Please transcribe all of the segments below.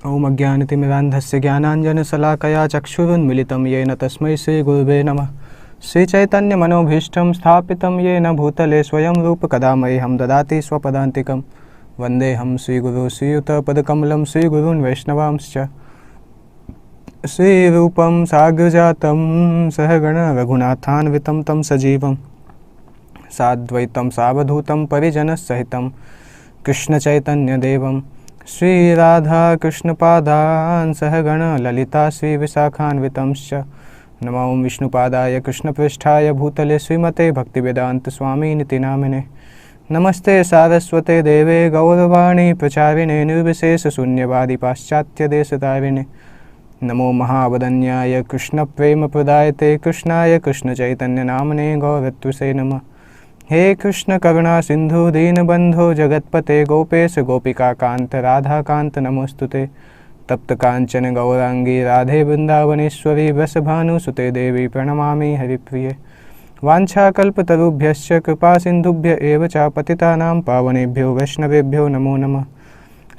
ओम अज्ञानतिमिरान्धस्य ज्ञानाञ्जनशलाकया चक्षुरुन्मिलितं येन तस्मै श्रीगुरुवे नमः। श्रीचैतन्यमनोभीष्टं स्थापितं येन भूतले स्वयं रूपकदा मह्यं ददाति स्वपदान्तिकं। वन्देऽहं श्रीगुरुं श्रीयुतपदकमलं श्रीगुरून् वैष्णवांश्च। श्रीरूपं साग्रजातं सहगण रघुनाथान्वितं तं सजीवं साद्वैतं सावधूतं परिजनसहितं कृष्णचैतन्यदेवं श्रीराधा कृष्णपादान् सहगण ललिता श्रीविशाखान्वितंश्च। नमो विष्णुपादाय कृष्णपृष्ठाय भूतले श्रीमते भक्तिवेदान्तस्वामिनिति नामिने। नमस्ते सारस्वते देवे गौरवाणी प्रचारिणे निर्विशेषशून्यवादी पाश्चात्यदेशतारिणे। नमो महावदन्याय कृष्णप्रेमप्रदायते कृष्णाय कृष्णचैतन्यनामने गौरत्वसे नमः। हे कृष्ण करुणा सिंधु दीनबंधो जगत्पते गोपेश गोपिका कांत राधा कांत नमोस्तुते। तप्त कांचन गौरांगी राधे वृंदावनेश्वरी वृषभानुसुते देवी प्रणमामि हरिप्रिये। वाञ्छाकल्पतरुभ्यश्च कृपा सिंधुभ्य एव च पतितानां पावनेभ्यो वैष्णवेभ्यो नमो नमः।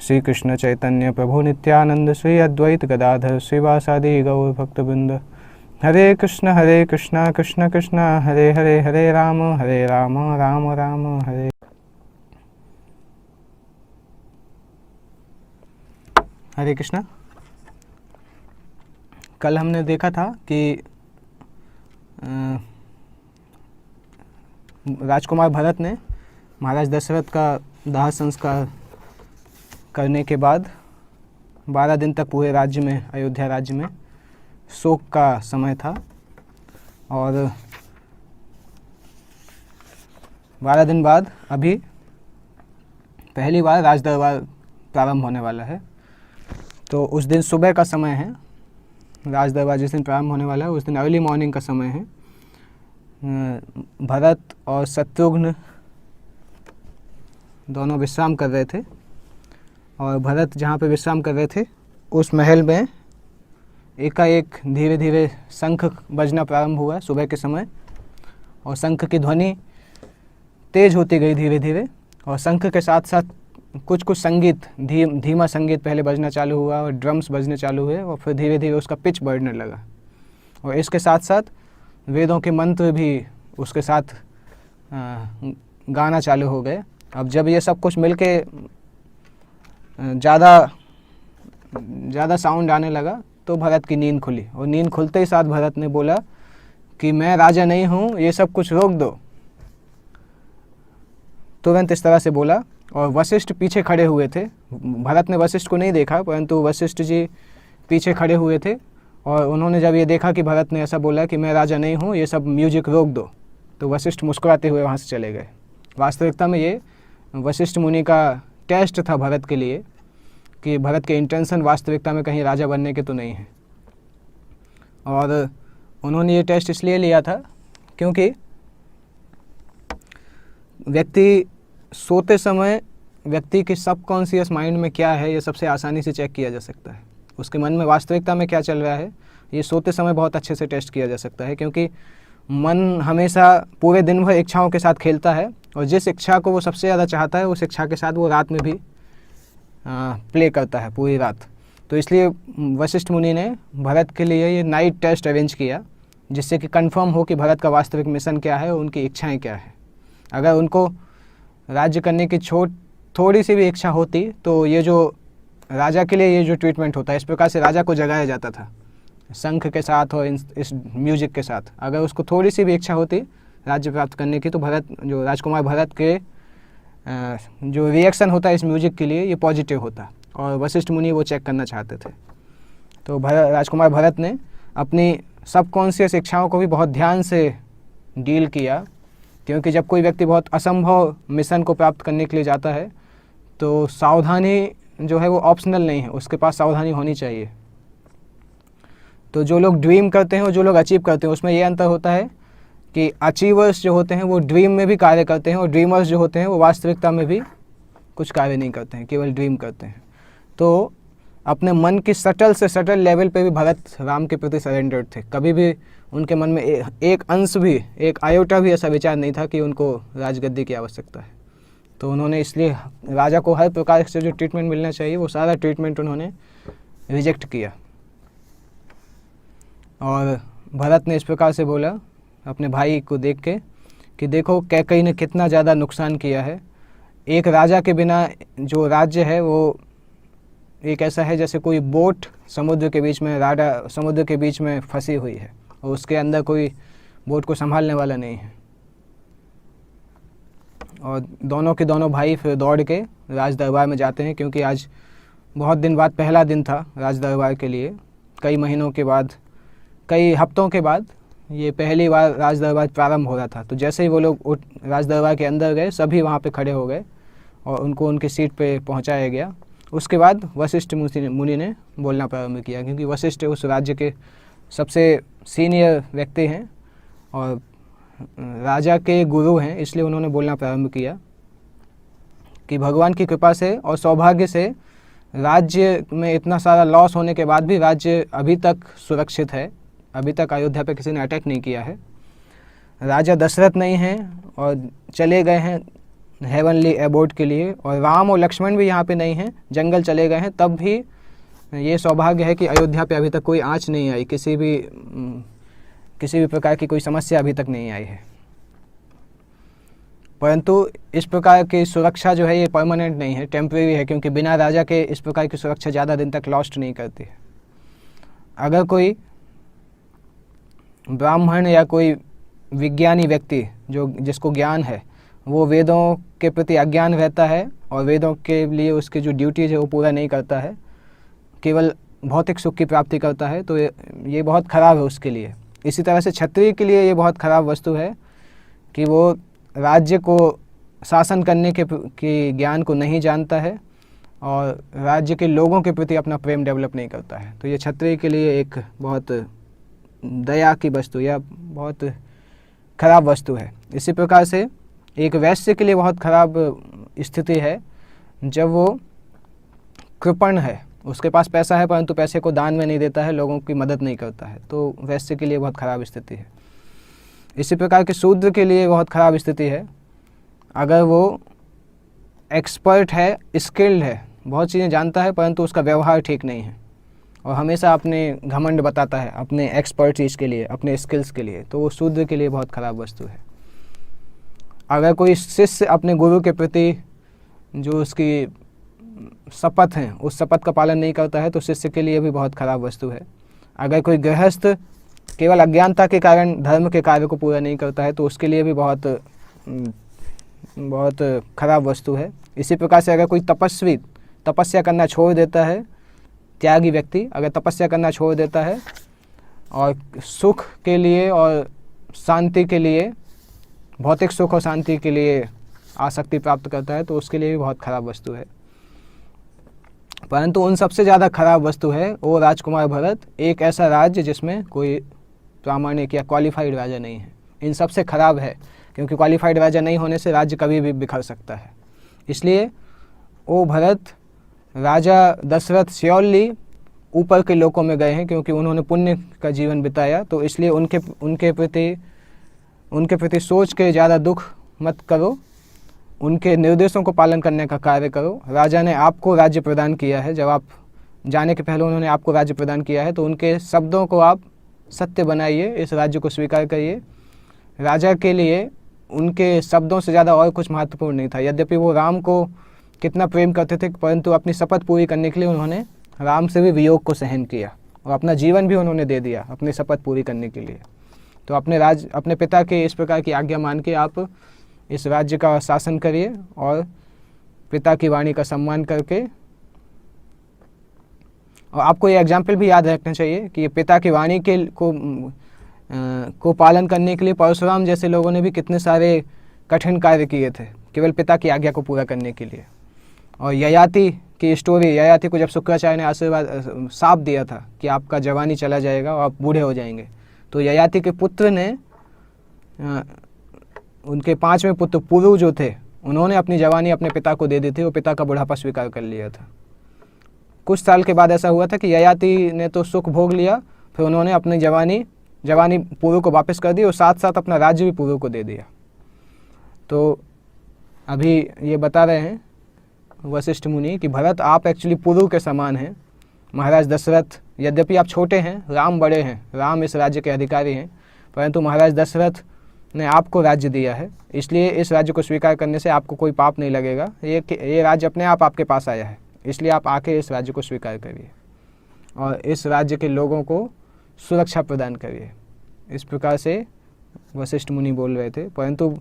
श्री कृष्ण चैतन्य प्रभु नित्यानंद श्री अद्वैत गदाधर श्रीवासादि गौर भक्तवृंद। हरे कृष्ण कृष्ण कृष्ण हरे हरे, हरे राम राम राम हरे। हरे कृष्णा। कल हमने देखा था कि राजकुमार भरत ने महाराज दशरथ का दाह संस्कार करने के बाद 12 दिन तक पूरे राज्य में, अयोध्या राज्य में शोक का समय था और 12 दिन बाद अभी पहली बार राज दरबार प्रारंभ होने वाला है। तो उस दिन सुबह का समय है। राज दरबार जिस दिन प्रारंभ होने वाला है उस दिन अर्ली मॉर्निंग का समय है। भरत और शत्रुघ्न दोनों विश्राम कर रहे थे और भरत जहाँ पे विश्राम कर रहे थे उस महल में एकाएक धीरे धीरे शंख बजना प्रारंभ हुआ सुबह के समय। और शंख की ध्वनि तेज होती गई धीरे धीरे और शंख के साथ साथ कुछ संगीत, धीमा संगीत पहले बजना चालू हुआ और ड्रम्स बजने चालू हुए और फिर धीरे धीरे उसका पिच बढ़ने लगा। और इसके साथ साथ वेदों के मंत्र भी उसके साथ गाना चालू हो गए। अब जब ये सब कुछ मिलके ज़्यादा साउंड आने लगा तो भरत की नींद खुली और नींद खुलते ही साथ भरत ने बोला कि मैं राजा नहीं हूँ, ये सब कुछ रोक दो। तुरंत इस तरह से बोला और वशिष्ठ पीछे खड़े हुए थे। भरत ने वशिष्ठ को नहीं देखा परंतु वशिष्ठ जी पीछे खड़े हुए थे और उन्होंने जब ये देखा कि भरत ने ऐसा बोला कि मैं राजा नहीं हूँ, ये सब म्यूजिक रोक दो, तो वशिष्ठ मुस्कुराते हुए वहाँ से चले गए। वास्तविकता में ये वशिष्ठ मुनि का टेस्ट था भरत के लिए कि भरत के इंटेंशन वास्तविकता में कहीं राजा बनने के तो नहीं है। और उन्होंने ये टेस्ट इसलिए लिया था क्योंकि व्यक्ति सोते समय व्यक्ति के सबकॉन्शियस माइंड में क्या है ये सबसे आसानी से चेक किया जा सकता है। उसके मन में वास्तविकता में क्या चल रहा है ये सोते समय बहुत अच्छे से टेस्ट किया जा सकता है, क्योंकि मन हमेशा पूरे दिन भर इच्छाओं के साथ खेलता है और जिस इच्छा को वो सबसे ज़्यादा चाहता है उस इच्छा के साथ वो रात में भी प्ले करता है पूरी रात। तो इसलिए वशिष्ठ मुनि ने भरत के लिए ये नाइट टेस्ट अरेंज किया जिससे कि कंफर्म हो कि भरत का वास्तविक मिशन क्या है और उनकी इच्छाएं क्या है। अगर उनको राज्य करने की थोड़ी सी भी इच्छा होती तो ये जो राजा के लिए ये जो ट्रीटमेंट होता है, इस प्रकार से राजा को जगाया जाता था शंख के साथ और इस म्यूजिक के साथ, अगर उसको थोड़ी सी भी इच्छा होती राज्य प्राप्त करने की तो भरत, जो राजकुमार भरत के जो रिएक्शन होता है इस म्यूजिक के लिए ये पॉजिटिव होता और वशिष्ठ मुनि वो चेक करना चाहते थे। तो राजकुमार भरत ने अपनी सबकॉन्शियस इच्छाओं को भी बहुत ध्यान से डील किया, क्योंकि जब कोई व्यक्ति बहुत असंभव मिशन को प्राप्त करने के लिए जाता है तो सावधानी जो है वो ऑप्शनल नहीं है, उसके पास सावधानी होनी चाहिए। तो जो लोग ड्रीम करते हैं और जो लोग अचीव करते हैं उसमें ये अंतर होता है कि अचीवर्स जो होते हैं वो ड्रीम में भी कार्य करते हैं और ड्रीमर्स जो होते हैं वो वास्तविकता में भी कुछ कार्य नहीं करते हैं, केवल ड्रीम करते हैं। तो अपने मन की सटल से सटल लेवल पे भी भरत राम के प्रति सरेंडर्ड थे। कभी भी उनके मन में एक अंश भी, एक आयोटा भी ऐसा विचार नहीं था कि उनको राजगद्दी की आवश्यकता है। तो उन्होंने इसलिए राजा को हर प्रकार से जो ट्रीटमेंट मिलना चाहिए वो सारा ट्रीटमेंट उन्होंने रिजेक्ट किया। और भरत ने इस प्रकार से बोला अपने भाई को देख के कि देखो कैकेयी ने कितना ज़्यादा नुकसान किया है। एक राजा के बिना जो राज्य है वो एक ऐसा है जैसे कोई बोट समुद्र के बीच में, राडा समुद्र के बीच में फंसी हुई है और उसके अंदर कोई बोट को संभालने वाला नहीं है। और दोनों के दोनों भाई फिर दौड़ के राज दरबार में जाते हैं, क्योंकि आज बहुत दिन बाद पहला दिन था राज दरबार के लिए। कई महीनों के बाद, कई हफ्तों के बाद ये पहली बार राज दरबार प्रारंभ हो रहा था। तो जैसे ही वो लोग राज दरबार के अंदर गए, सभी वहाँ पे खड़े हो गए और उनको उनकी सीट पे पहुँचाया गया। उसके बाद वशिष्ठ मुनि ने बोलना प्रारंभ किया, क्योंकि वशिष्ठ उस राज्य के सबसे सीनियर व्यक्ति हैं और राजा के गुरु हैं, इसलिए उन्होंने बोलना प्रारंभ किया कि भगवान की कृपा से और सौभाग्य से राज्य में इतना सारा लॉस होने के बाद भी राज्य अभी तक सुरक्षित है। अभी तक अयोध्या पे किसी ने अटैक नहीं किया है। राजा दशरथ नहीं हैं और चले गए हैं हेवनली एबोर्ड के लिए, और राम और लक्ष्मण भी यहाँ पे नहीं हैं, जंगल चले गए हैं। तब भी ये सौभाग्य है कि अयोध्या पे अभी तक कोई आँच नहीं आई, किसी भी प्रकार की कोई समस्या अभी तक नहीं आई है। परंतु इस प्रकार की सुरक्षा जो है ये परमानेंट नहीं है, टेम्परेरी है, क्योंकि बिना राजा के इस प्रकार की सुरक्षा ज़्यादा दिन तक लॉस्ट नहीं करती है। अगर कोई ब्राह्मण या कोई विज्ञानी व्यक्ति जिसको ज्ञान है, वो वेदों के प्रति अज्ञान रहता है और वेदों के लिए उसकी जो ड्यूटीज़ है वो पूरा नहीं करता है, केवल भौतिक सुख की प्राप्ति करता है, तो ये बहुत ख़राब है उसके लिए। इसी तरह से क्षत्रिय के लिए ये बहुत ख़राब वस्तु है कि वो राज्य को शासन करने के ज्ञान को नहीं जानता है और राज्य के लोगों के प्रति अपना प्रेम डेवलप नहीं करता है। तो ये क्षत्रिय के लिए एक बहुत दया की वस्तु या बहुत खराब वस्तु है। इसी प्रकार से एक वैश्य के लिए बहुत खराब स्थिति है जब वो कृपण है, उसके पास पैसा है परंतु पैसे को दान में नहीं देता है, लोगों की मदद नहीं करता है, तो वैश्य के लिए बहुत ख़राब स्थिति है। इसी प्रकार के शूद्र के लिए बहुत ख़राब स्थिति है। अगर वो एक्सपर्ट है, स्किल्ड है, बहुत चीज़ें जानता है, परंतु उसका व्यवहार ठीक नहीं है और हमेशा अपने घमंड बताता है अपने एक्सपर्टीज़ के लिए, अपने स्किल्स के लिए, तो वो शूद्र के लिए बहुत ख़राब वस्तु है। अगर कोई शिष्य अपने गुरु के प्रति जो उसकी शपथ हैं उस शपथ का पालन नहीं करता है, तो शिष्य के लिए भी बहुत ख़राब वस्तु है। अगर कोई गृहस्थ केवल अज्ञानता के कारण धर्म के कार्य को पूरा नहीं करता है, तो उसके लिए भी बहुत खराब वस्तु है। इसी प्रकार से अगर कोई तपस्वी तपस्या करना छोड़ देता है, त्यागी व्यक्ति अगर तपस्या करना छोड़ देता है और सुख के लिए और शांति के लिए, भौतिक सुख और शांति के लिए आसक्ति प्राप्त करता है, तो उसके लिए भी बहुत खराब वस्तु है। परंतु उन सबसे ज़्यादा खराब वस्तु है वो राजकुमार भरत, एक ऐसा राज्य जिसमें कोई प्रामाणिक या क्वालिफाइड राजा नहीं है। इन सबसे खराब है, क्योंकि क्वालिफाइड राजा नहीं होने से राज्य कभी भी बिखर सकता है। इसलिए वो भरत राजा दशरथ श्योरली ऊपर के लोकों में गए हैं, क्योंकि उन्होंने पुण्य का जीवन बिताया, तो इसलिए उनके प्रति सोच के ज़्यादा दुख मत करो, उनके निर्देशों को पालन करने का कार्य करो। राजा ने आपको राज्य प्रदान किया है, जब आप जाने के पहले उन्होंने आपको राज्य प्रदान किया है, तो उनके शब्दों को आप सत्य बनाइए, इस राज्य को स्वीकार करिए। राजा के लिए उनके शब्दों से ज़्यादा और कुछ महत्वपूर्ण नहीं था। यद्यपि वो राम को कितना प्रेम करते थे, परंतु अपनी शपथ पूरी करने के लिए उन्होंने राम से भी वियोग को सहन किया और अपना जीवन भी उन्होंने दे दिया अपनी शपथ पूरी करने के लिए। तो अपने पिता के इस प्रकार की आज्ञा मान के आप इस राज्य का शासन करिए और पिता की वाणी का सम्मान करके। और आपको ये एग्जाम्पल भी याद रखना चाहिए कि ये पिता की वाणी को पालन करने के लिए परशुराम जैसे लोगों ने भी कितने सारे कठिन कार्य किए थे, केवल पिता की आज्ञा को पूरा करने के लिए। और ययाति की स्टोरी, ययाति को जब शुक्राचार्य ने आशीर्वाद शाप दिया था कि आपका जवानी चला जाएगा और आप बूढ़े हो जाएंगे, तो ययाति के पुत्र ने उनके 5वें पुत्र पुरु जो थे, उन्होंने अपनी जवानी अपने पिता को दे दी थी, वो पिता का बुढ़ापा स्वीकार कर लिया था। कुछ साल के बाद ऐसा हुआ था कि ययाति ने तो सुख भोग लिया, फिर उन्होंने अपनी जवानी पुरु को वापस कर दी और साथ साथ अपना राज्य भी पुरु को दे दिया। तो अभी ये बता रहे हैं वशिष्ठ मुनि कि भरत आप एक्चुअली पुरु के समान हैं। महाराज दशरथ यद्यपि आप छोटे हैं, राम बड़े हैं, राम इस राज्य के अधिकारी हैं, परंतु महाराज दशरथ ने आपको राज्य दिया है, इसलिए इस राज्य को स्वीकार करने से आपको कोई पाप नहीं लगेगा। ये राज्य अपने आप आपके पास आया है, इसलिए आप आके इस राज्य को स्वीकार करिए और इस राज्य के लोगों को सुरक्षा प्रदान करिए। इस प्रकार से वशिष्ठ मुनि बोल रहे थे। परंतु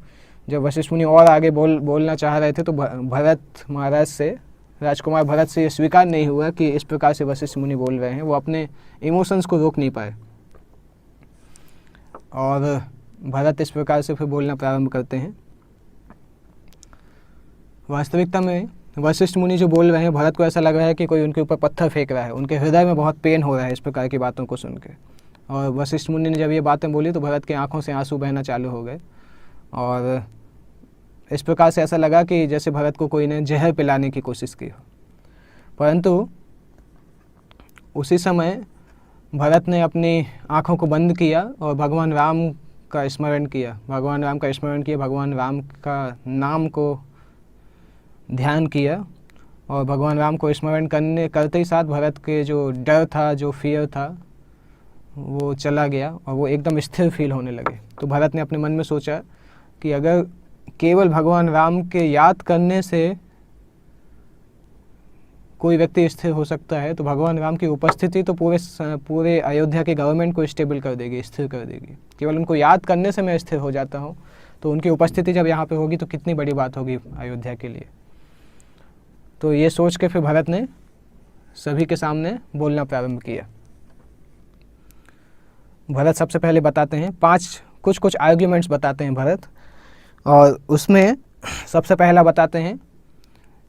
जब वशिष्ठ मुनि और आगे बोलना चाह रहे थे तो भरत महाराज से, राजकुमार भरत से ये स्वीकार नहीं हुआ कि इस प्रकार से वशिष्ठ मुनि बोल रहे हैं। वो अपने इमोशंस को रोक नहीं पाए और भरत इस प्रकार से फिर बोलना प्रारंभ करते हैं। वास्तविकता में वशिष्ठ मुनि जो बोल रहे हैं, भरत को ऐसा लग रहा है कि कोई उनके ऊपर पत्थर फेंक रहा है, उनके हृदय में बहुत पेन हो रहा है इस प्रकार की बातों को सुन के। और वशिष्ठ मुनि ने जब ये बातें बोली तो भरत की आंखों से आंसू बहना चालू हो गए और इस प्रकार से ऐसा लगा कि जैसे भरत को कोई ने जहर पिलाने की कोशिश की हो। परंतु उसी समय भरत ने अपनी आंखों को बंद किया और भगवान राम का स्मरण किया, भगवान राम का स्मरण किया, भगवान राम का नाम को ध्यान किया और भगवान राम को स्मरण करते ही साथ भरत के जो डर था, जो फियर था, वो चला गया और वो एकदम स्थिर फील होने लगे। तो भरत ने अपने मन में सोचा कि अगर केवल भगवान राम के याद करने से कोई व्यक्ति स्थिर हो सकता है तो भगवान राम की उपस्थिति तो पूरे अयोध्या के गवर्नमेंट को स्टेबल कर देगी, स्थिर कर देगी। केवल उनको याद करने से मैं स्थिर हो जाता हूँ, तो उनकी उपस्थिति जब यहाँ पे होगी तो कितनी बड़ी बात होगी अयोध्या के लिए। तो ये सोच के फिर भरत ने सभी के सामने बोलना प्रारंभ किया। भरत सबसे पहले बताते हैं कुछ आर्ग्यूमेंट्स बताते हैं भरत, और उसमें सबसे पहला बताते हैं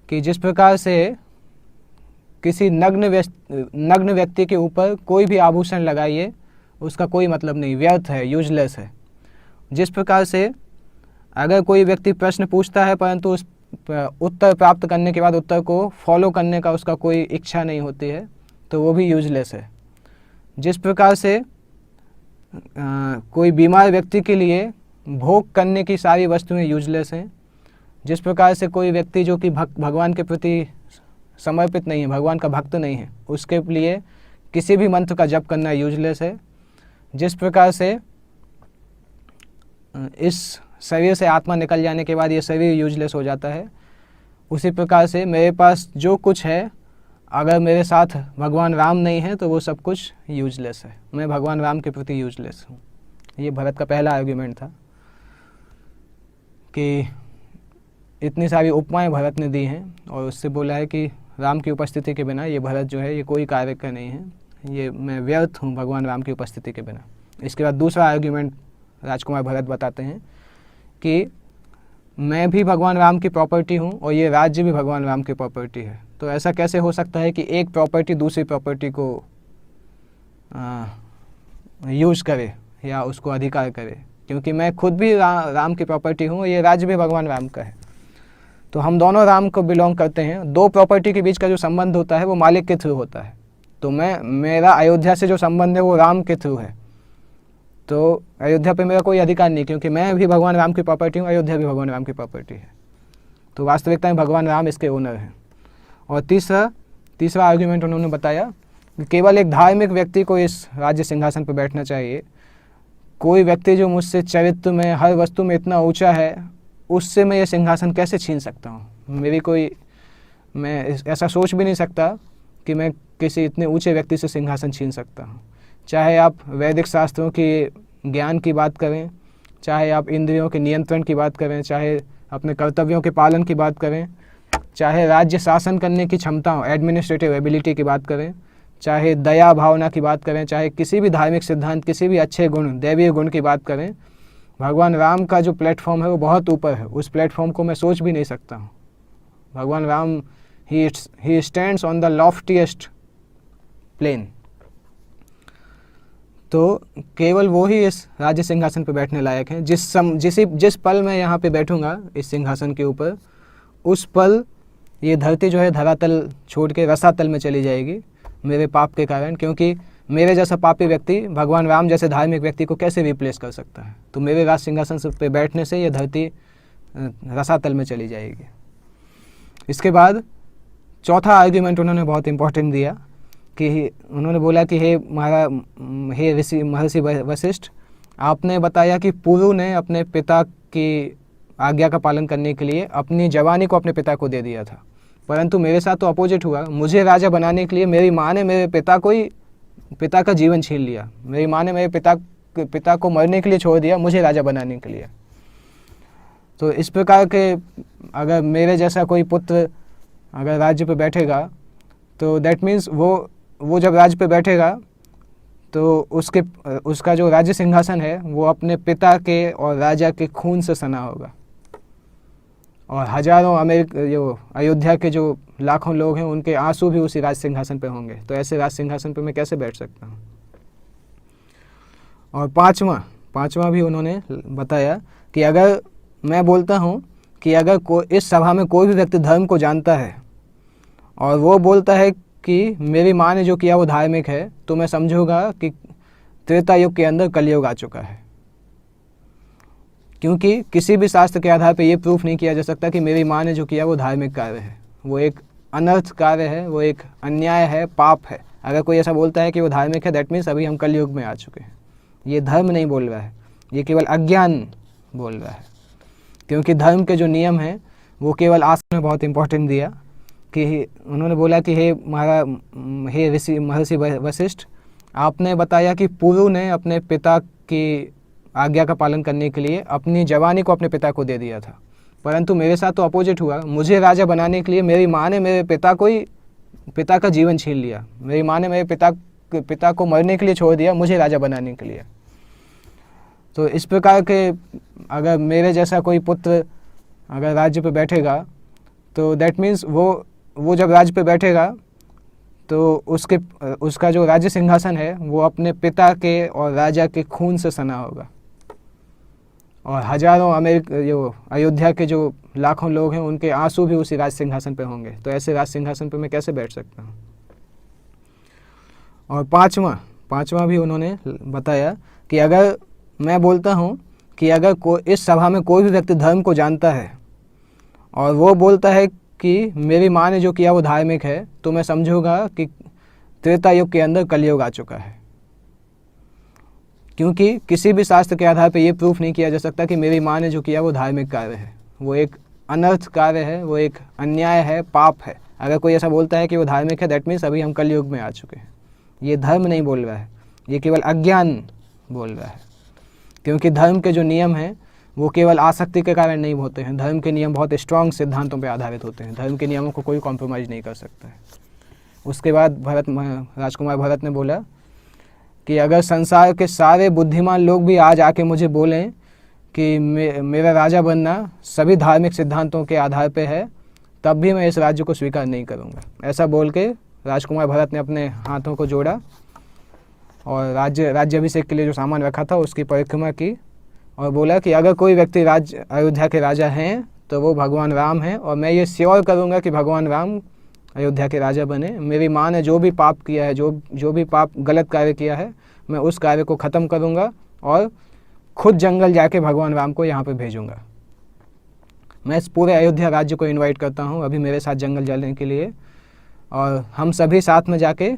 कि जिस प्रकार से किसी नग्न व्यक्ति के ऊपर कोई भी आभूषण लगाइए उसका कोई मतलब नहीं, व्यर्थ है, यूजलेस है। जिस प्रकार से अगर कोई व्यक्ति प्रश्न पूछता है परंतु उस उत्तर प्राप्त करने के बाद उत्तर को फॉलो करने का उसका कोई इच्छा नहीं होती है तो वो भी यूजलेस है। जिस प्रकार से कोई बीमार व्यक्ति के लिए भोग करने की सारी वस्तुएं यूजलेस हैं, जिस प्रकार से कोई व्यक्ति जो कि भगवान के प्रति समर्पित नहीं है, भगवान का भक्त नहीं है, उसके लिए किसी भी मंत्र का जप करना यूजलेस है। जिस प्रकार से इस शरीर से आत्मा निकल जाने के बाद ये शरीर यूजलेस हो जाता है, उसी प्रकार से मेरे पास जो कुछ है अगर मेरे साथ भगवान राम नहीं है तो वो सब कुछ यूजलेस है, मैं भगवान राम के प्रति यूजलेस हूँ। ये भरत का पहला आर्ग्यूमेंट था कि इतनी सारी उपमाएं भरत ने दी हैं और उससे बोला है कि राम की उपस्थिति के बिना ये भरत जो है ये कोई कार्य का नहीं है, ये मैं व्यर्थ हूँ भगवान राम की उपस्थिति के बिना। इसके बाद दूसरा आर्ग्यूमेंट राजकुमार भरत बताते हैं कि मैं भी भगवान राम की प्रॉपर्टी हूँ और ये राज्य भी भगवान राम की प्रॉपर्टी है, तो ऐसा कैसे हो सकता है कि एक प्रॉपर्टी दूसरी प्रॉपर्टी को यूज करे या उसको अधिकार करे, क्योंकि मैं खुद भी राम की प्रॉपर्टी हूँ, ये राज्य भी भगवान राम का है, तो हम दोनों राम को बिलोंग करते हैं। दो प्रॉपर्टी के बीच का जो संबंध होता है वो मालिक के थ्रू होता है, तो मेरा अयोध्या से जो संबंध है वो राम के थ्रू है, तो अयोध्या पे मेरा कोई अधिकार नहीं, क्योंकि मैं भी भगवान राम की प्रॉपर्टी हूँ, अयोध्या भी भगवान राम की प्रॉपर्टी है, तो वास्तविकता में भगवान राम इसके ओनर हैं। और तीसरा आर्ग्यूमेंट उन्होंने बताया कि केवल एक धार्मिक व्यक्ति को इस राज्य सिंहासन पर बैठना चाहिए। कोई व्यक्ति जो मुझसे चरित्र में हर वस्तु में इतना ऊंचा है, उससे मैं ये सिंहासन कैसे छीन सकता हूँ? मैं ऐसा सोच भी नहीं सकता कि मैं किसी इतने ऊंचे व्यक्ति से सिंहासन छीन सकता हूँ। चाहे आप वैदिक शास्त्रों की ज्ञान की बात करें, चाहे आप इंद्रियों के नियंत्रण की बात करें, चाहे अपने कर्तव्यों के पालन की बात करें, चाहे राज्य शासन करने की क्षमता, एडमिनिस्ट्रेटिव एबिलिटी की बात करें, चाहे दया भावना की बात करें, चाहे किसी भी धार्मिक सिद्धांत, किसी भी अच्छे गुण, दैवीय गुण की बात करें, भगवान राम का जो प्लेटफॉर्म है वो बहुत ऊपर है, उस प्लेटफॉर्म को मैं सोच भी नहीं सकता हूँ। भगवान राम ही stands on the loftiest plane, तो केवल वो ही इस राज्य सिंहासन पर बैठने लायक हैं। जिस पल मैं यहाँ पे बैठूंगा इस सिंहासन के ऊपर, उस पल ये धरती जो है धरातल छोड़ के रसातल में चली जाएगी मेरे पाप के कारण, क्योंकि मेरे जैसा पापी व्यक्ति भगवान राम जैसे धार्मिक व्यक्ति को कैसे रिप्लेस कर सकता है। तो मेरे राज सिंहासन पे बैठने से ये धरती रसातल में चली जाएगी। इसके बाद चौथा आर्ग्यूमेंट उन्होंने बहुत इम्पोर्टेंट दिया कि उन्होंने बोला कि हे ऋषि महर्षि वशिष्ठ, आपने बताया कि पुरु ने अपने पिता की आज्ञा का पालन करने के लिए अपनी जवानी को अपने पिता को दे दिया था, परंतु मेरे साथ तो अपोजिट हुआ। मुझे राजा बनाने के लिए मेरी माँ ने मेरे पिता का जीवन छीन लिया। मेरी माँ ने मेरे पिता को मरने के लिए छोड़ दिया, मुझे राजा बनाने के लिए। तो इस प्रकार के अगर मेरे जैसा कोई पुत्र अगर राज्य पे बैठेगा तो दैट मीन्स वो जब राज्य पे बैठेगा तो उसका जो राज्य सिंहासन है वो अपने पिता के और राजा के खून से सना होगा, और हजारों अयोध्या के जो लाखों लोग हैं उनके आंसू भी उसी राज सिंहासन पे होंगे। तो ऐसे राज सिंहासन पे मैं कैसे बैठ सकता हूँ। और पांचवा भी उन्होंने बताया कि अगर मैं बोलता हूँ कि अगर इस सभा में कोई भी व्यक्ति धर्म को जानता है और वो बोलता है कि मेरी माँ ने जो किया वो धार्मिक है, तो मैं समझूंगा कि त्रेता युग के अंदर कलयुग आ चुका है। क्योंकि किसी भी शास्त्र के आधार पर ये प्रूफ नहीं किया जा सकता कि मेरी माँ ने जो किया वो धार्मिक कार्य है। वो एक अनर्थ कार्य है, वो एक अन्याय है, पाप है। अगर कोई ऐसा बोलता है कि वो धार्मिक है, दैट मीन्स अभी हम कलयुग में आ चुके हैं। ये धर्म नहीं बोल रहा है, ये केवल अज्ञान बोल रहा है। क्योंकि धर्म के जो नियम हैं वो केवल आसन में बहुत इंपॉर्टेंट दिया कि उन्होंने बोला कि हे ऋषि महर्षि वशिष्ठ, आपने बताया कि पुरु ने अपने पिता की आज्ञा का पालन करने के लिए अपनी जवानी को अपने पिता को दे दिया था, परंतु मेरे साथ तो अपोजिट हुआ। मुझे राजा बनाने के लिए मेरी माँ ने मेरे पिता का जीवन छीन लिया। मेरी माँ ने मेरे पिता को मरने के लिए छोड़ दिया, मुझे राजा बनाने के लिए। तो इस प्रकार के अगर मेरे जैसा कोई पुत्र अगर राज्य पे बैठेगा तो दैट मीन्स वो जब राज्य पे बैठेगा तो उसका जो राज्य सिंहासन है वो अपने पिता के और राजा के खून से सना होगा, और हजारों अयोध्या के जो लाखों लोग हैं उनके आंसू भी उसी राज सिंहासन पे होंगे। तो ऐसे राज सिंहासन पे मैं कैसे बैठ सकता हूँ। और पांचवा भी उन्होंने बताया कि अगर मैं बोलता हूँ कि अगर इस सभा में कोई भी व्यक्ति धर्म को जानता है और वो बोलता है कि मेरी माँ ने जो किया वो धार्मिक है, तो मैं समझूंगा कि त्रेता युग के अंदर कलयुग आ चुका है। क्योंकि किसी भी शास्त्र के आधार पर ये प्रूफ नहीं किया जा सकता कि मेरी माँ ने जो किया वो धार्मिक कार्य है। वो एक अनर्थ कार्य है, वो एक अन्याय है, पाप है। अगर कोई ऐसा बोलता है कि वो धार्मिक है, दैट मीन्स अभी हम कलयुग में आ चुके हैं। ये धर्म नहीं बोल रहा है, ये केवल अज्ञान बोल रहा है। क्योंकि धर्म के जो नियम हैं वो केवल आसक्ति के कारण नहीं होते हैं। धर्म के नियम बहुत स्ट्रॉन्ग सिद्धांतों पर आधारित होते हैं। धर्म के नियमों को कोई कॉम्प्रोमाइज़ नहीं कर सकता है। उसके बाद राजकुमार भरत ने बोला कि अगर संसार के सारे बुद्धिमान लोग भी आज आके मुझे बोलें कि मेरा राजा बनना सभी धार्मिक सिद्धांतों के आधार पे है, तब भी मैं इस राज्य को स्वीकार नहीं करूंगा। ऐसा बोल के राजकुमार भरत ने अपने हाथों को जोड़ा और राज्याभिषेक के लिए जो सामान रखा था उसकी परिक्रमा की, और बोला कि अगर कोई व्यक्ति अयोध्या के राजा हैं तो वो भगवान राम हैं, और मैं ये श्योर करूँगा कि भगवान राम अयोध्या के राजा बने। मेरी माँ ने जो भी पाप किया है, जो भी पाप गलत कार्य किया है, मैं उस कार्य को ख़त्म करूँगा और खुद जंगल जाके भगवान राम को यहाँ पे भेजूँगा। मैं इस पूरे अयोध्या राज्य को इनवाइट करता हूँ अभी मेरे साथ जंगल जाने के लिए, और हम सभी साथ में जाके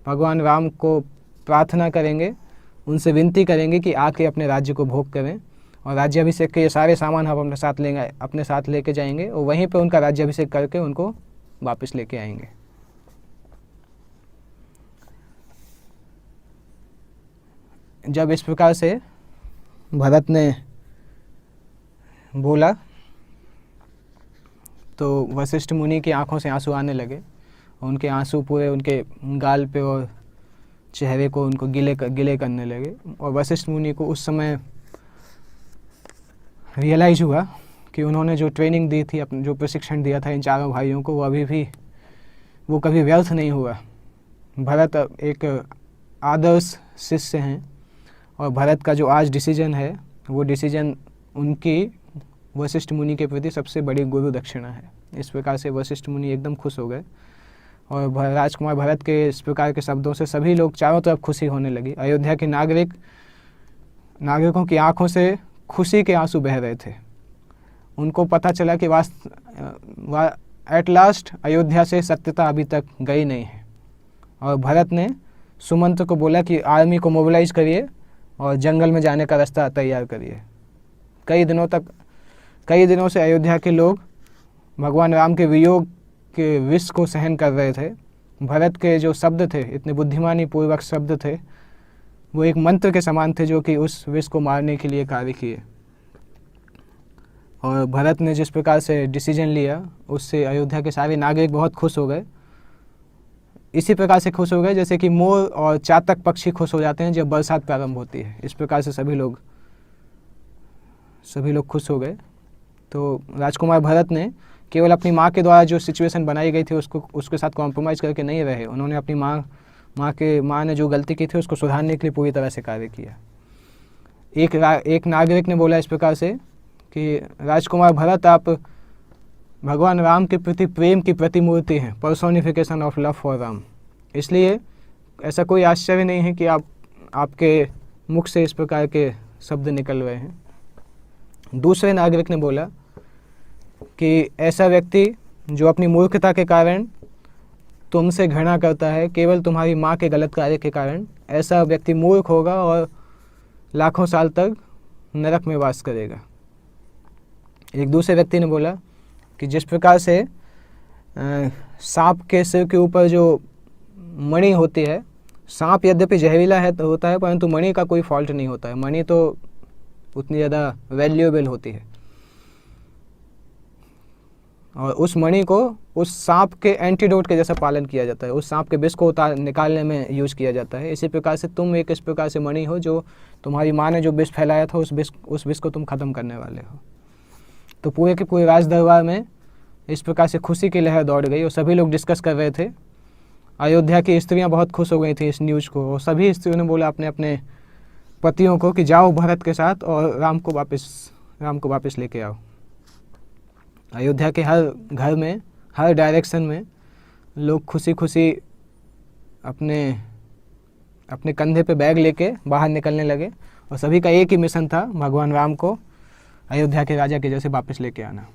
भगवान राम को प्रार्थना करेंगे, उनसे विनती करेंगे कि आके अपने राज्य को भोग करें, और राज्याभिषेक के ये सारे सामान हम अपने साथ लेके जाएंगे, और वहीं पे उनका राज्याभिषेक करके उनको वापस लेके आएंगे। जब इस प्रकार से भरत ने बोला तो वशिष्ठ मुनि की आंखों से आंसू आने लगे। उनके आंसू पूरे उनके गाल पे और चेहरे को उनको गिले करने लगे, और वशिष्ठ मुनि को उस समय रियलाइज़ हुआ कि उन्होंने जो ट्रेनिंग दी थी, जो प्रशिक्षण दिया था इन चारों भाइयों को, वो कभी व्यर्थ नहीं हुआ। भरत एक आदर्श शिष्य हैं, और भरत का जो आज डिसीजन है वो डिसीजन उनकी वशिष्ठ मुनि के प्रति सबसे बड़ी गुरु दक्षिणा है। इस प्रकार से वशिष्ठ मुनि एकदम खुश हो गए, और राजकुमार भरत के इस प्रकार के शब्दों से सभी लोग चारों तरफ खुशी होने लगी। अयोध्या के नागरिकों की आंखों से खुशी के आंसू बह रहे थे। उनको पता चला कि एट लास्ट अयोध्या से सत्यता अभी तक गई नहीं है। और भरत ने सुमंत्र को बोला कि आर्मी को मोबिलाइज करिए और जंगल में जाने का रास्ता तैयार करिए। कई दिनों से अयोध्या के लोग भगवान राम के वियोग के विष को सहन कर रहे थे। भरत के जो शब्द थे, इतने बुद्धिमानी पूर्वक शब्द थे, वो एक मंत्र के समान थे जो कि उस विष को मारने के लिए कार्य किए। और भरत ने जिस प्रकार से डिसीजन लिया, उससे अयोध्या के सारे नागरिक बहुत खुश हो गए। इसी प्रकार से खुश हो गए जैसे कि मोर और चातक पक्षी खुश हो जाते हैं जब बरसात प्रारंभ होती है। इस प्रकार से सभी लोग खुश हो गए। तो राजकुमार भरत ने केवल अपनी माँ के द्वारा जो सिचुएशन बनाई गई थी उसके साथ कॉम्प्रोमाइज़ करके नहीं रहे। उन्होंने अपनी माँ ने जो गलती की थी उसको सुधारने के लिए पूरी तरह से कार्य किया। एक नागरिक ने बोला इस प्रकार से कि राजकुमार भरत, आप भगवान राम के प्रति प्रेम की प्रतिमूर्ति हैं, personification of love for Ram. इसलिए ऐसा कोई आश्चर्य नहीं है कि आपके मुख से इस प्रकार के शब्द निकल रहे हैं। दूसरे नागरिक ने बोला कि ऐसा व्यक्ति जो अपनी मूर्खता के कारण तुमसे घृणा करता है, केवल तुम्हारी माँ के गलत कार्य के कारण, ऐसा व्यक्ति मूर्ख होगा और लाखों साल तक नरक में वास करेगा। एक दूसरे व्यक्ति ने बोला कि जिस प्रकार से सांप के सिर के ऊपर जो मणि होती है, सांप यद्यपि जहरीला होता है परंतु मणि का कोई फॉल्ट नहीं होता है। मणि तो उतनी ज़्यादा वैल्यूएबल होती है और उस मणि को उस सांप के एंटीडोट के जैसा पालन किया जाता है, उस सांप के विष को निकालने में यूज किया जाता है। इसी प्रकार से तुम इस प्रकार से मणि हो जो तुम्हारी माँ ने जो विष फैलाया था, उस विष को तुम ख़त्म करने वाले हो। तो पूरे के पूरे राज दरबार में इस प्रकार से खुशी की लहर दौड़ गई और सभी लोग डिस्कस कर रहे थे। अयोध्या की स्त्रियां बहुत खुश हो गई थी इस न्यूज़ को और सभी स्त्रियों ने बोला अपने अपने पतियों को कि जाओ भरत के साथ और राम को वापस लेके आओ। अयोध्या के हर घर में, हर डायरेक्शन में लोग खुशी खुशी अपने कंधे पे बैग लेके बाहर निकलने लगे और सभी का एक ही मिशन था, भगवान राम को अयोध्या के राजा के जैसे वापस लेके आना।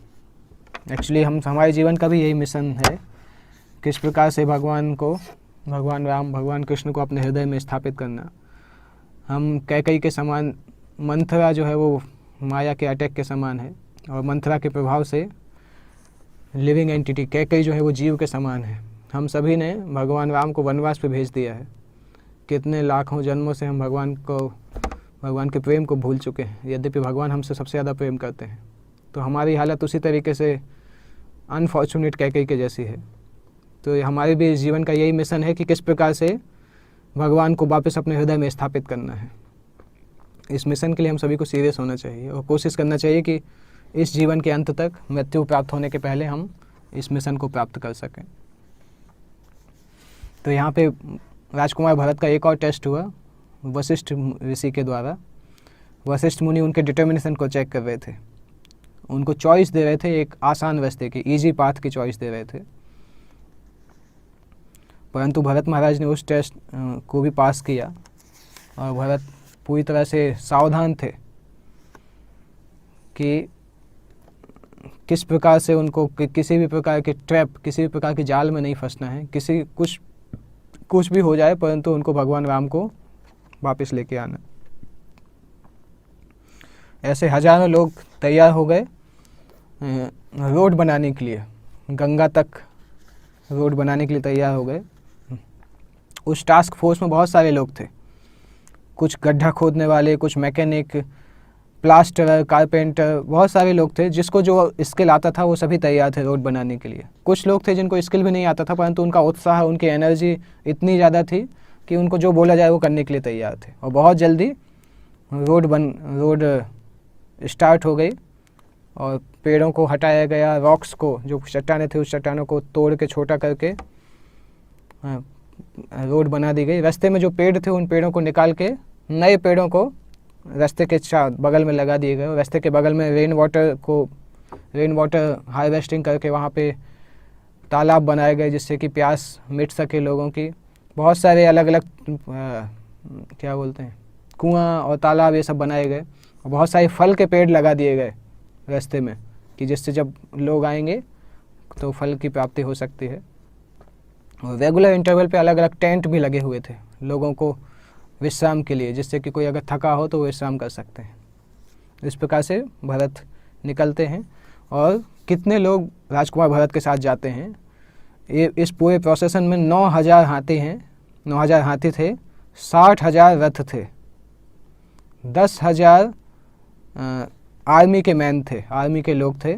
एक्चुअली हमारे जीवन का भी यही मिशन है, किस प्रकार से भगवान राम, भगवान कृष्ण को अपने हृदय में स्थापित करना। हम कैकई के समान, मंथरा जो है वो माया के अटैक के समान है और मंथरा के प्रभाव से लिविंग एंटिटी कैकई जो है वो जीव के समान है। हम सभी ने भगवान राम को वनवास पे भेज दिया है। कितने लाखों जन्मों से हम भगवान के प्रेम को भूल चुके हैं, यद्यपि भगवान हमसे सबसे ज़्यादा प्रेम करते हैं। तो हमारी हालत उसी तरीके से अनफॉर्चुनेट कैकई के जैसी है। तो हमारे भी जीवन का यही मिशन है कि किस प्रकार से भगवान को वापस अपने हृदय में स्थापित करना है। इस मिशन के लिए हम सभी को सीरियस होना चाहिए और कोशिश करना चाहिए कि इस जीवन के अंत तक, मृत्यु प्राप्त होने के पहले, हम इस मिशन को प्राप्त कर सकें। तो यहाँ पे राजकुमार भरत का एक और टेस्ट हुआ वशिष्ठ ऋषि के द्वारा। वशिष्ठ मुनि उनके डिटर्मिनेशन को चेक कर रहे थे, उनको चॉइस दे रहे थे, एक आसान रास्ते की, इजी पाथ की चॉइस दे रहे थे। परंतु भरत महाराज ने उस टेस्ट को भी पास किया और भरत पूरी तरह से सावधान थे कि किस प्रकार से उनको किसी भी प्रकार के ट्रैप, किसी भी प्रकार के जाल में नहीं फंसना है। कुछ भी हो जाए परंतु उनको भगवान राम को वापस लेके आना। ऐसे हजारों लोग तैयार हो गए रोड बनाने के लिए, गंगा तक रोड बनाने के लिए तैयार हो गए। उस टास्क फोर्स में बहुत सारे लोग थे, कुछ गड्ढा खोदने वाले, कुछ मैकेनिक, प्लास्टरर, कारपेंटर, बहुत सारे लोग थे। जिसको जो स्किल आता था वो सभी तैयार थे रोड बनाने के लिए। कुछ लोग थे जिनको स्किल भी नहीं आता था परंतु उनका उत्साह, उनकी एनर्जी इतनी ज़्यादा थी कि उनको जो बोला जाए वो करने के लिए तैयार थे। और बहुत जल्दी रोड स्टार्ट हो गई और पेड़ों को हटाया गया, रॉक्स को, जो चट्टानें थी उस चट्टानों को तोड़ के छोटा करके रोड बना दी गई। रास्ते में जो पेड़ थे उन पेड़ों को निकाल के नए पेड़ों को रास्ते के बगल में लगा दिए गए। रास्ते के बगल में रेन वाटर हार्वेस्टिंग करके वहाँ पे तालाब बनाए गए जिससे कि प्यास मिट सके लोगों की। बहुत सारे अलग अलग क्या बोलते हैं, कुआं और तालाब, ये सब बनाए गए और बहुत सारे फल के पेड़ लगा दिए गए रास्ते में कि जिससे जब लोग आएंगे तो फल की प्राप्ति हो सकती है। और रेगुलर इंटरवल पे अलग अलग टेंट भी लगे हुए थे लोगों को विश्राम के लिए, जिससे कि कोई अगर थका हो तो वो विश्राम कर सकते हैं। इस प्रकार से भरत निकलते हैं। और कितने लोग राजकुमार भरत के साथ जाते हैं, ये इस पूरे प्रोसेसन में 9,000 हाथी हैं, 9,000 हाथी थे, 60,000 रथ थे, 10,000 आर्मी के मैन थे, आर्मी के लोग थे,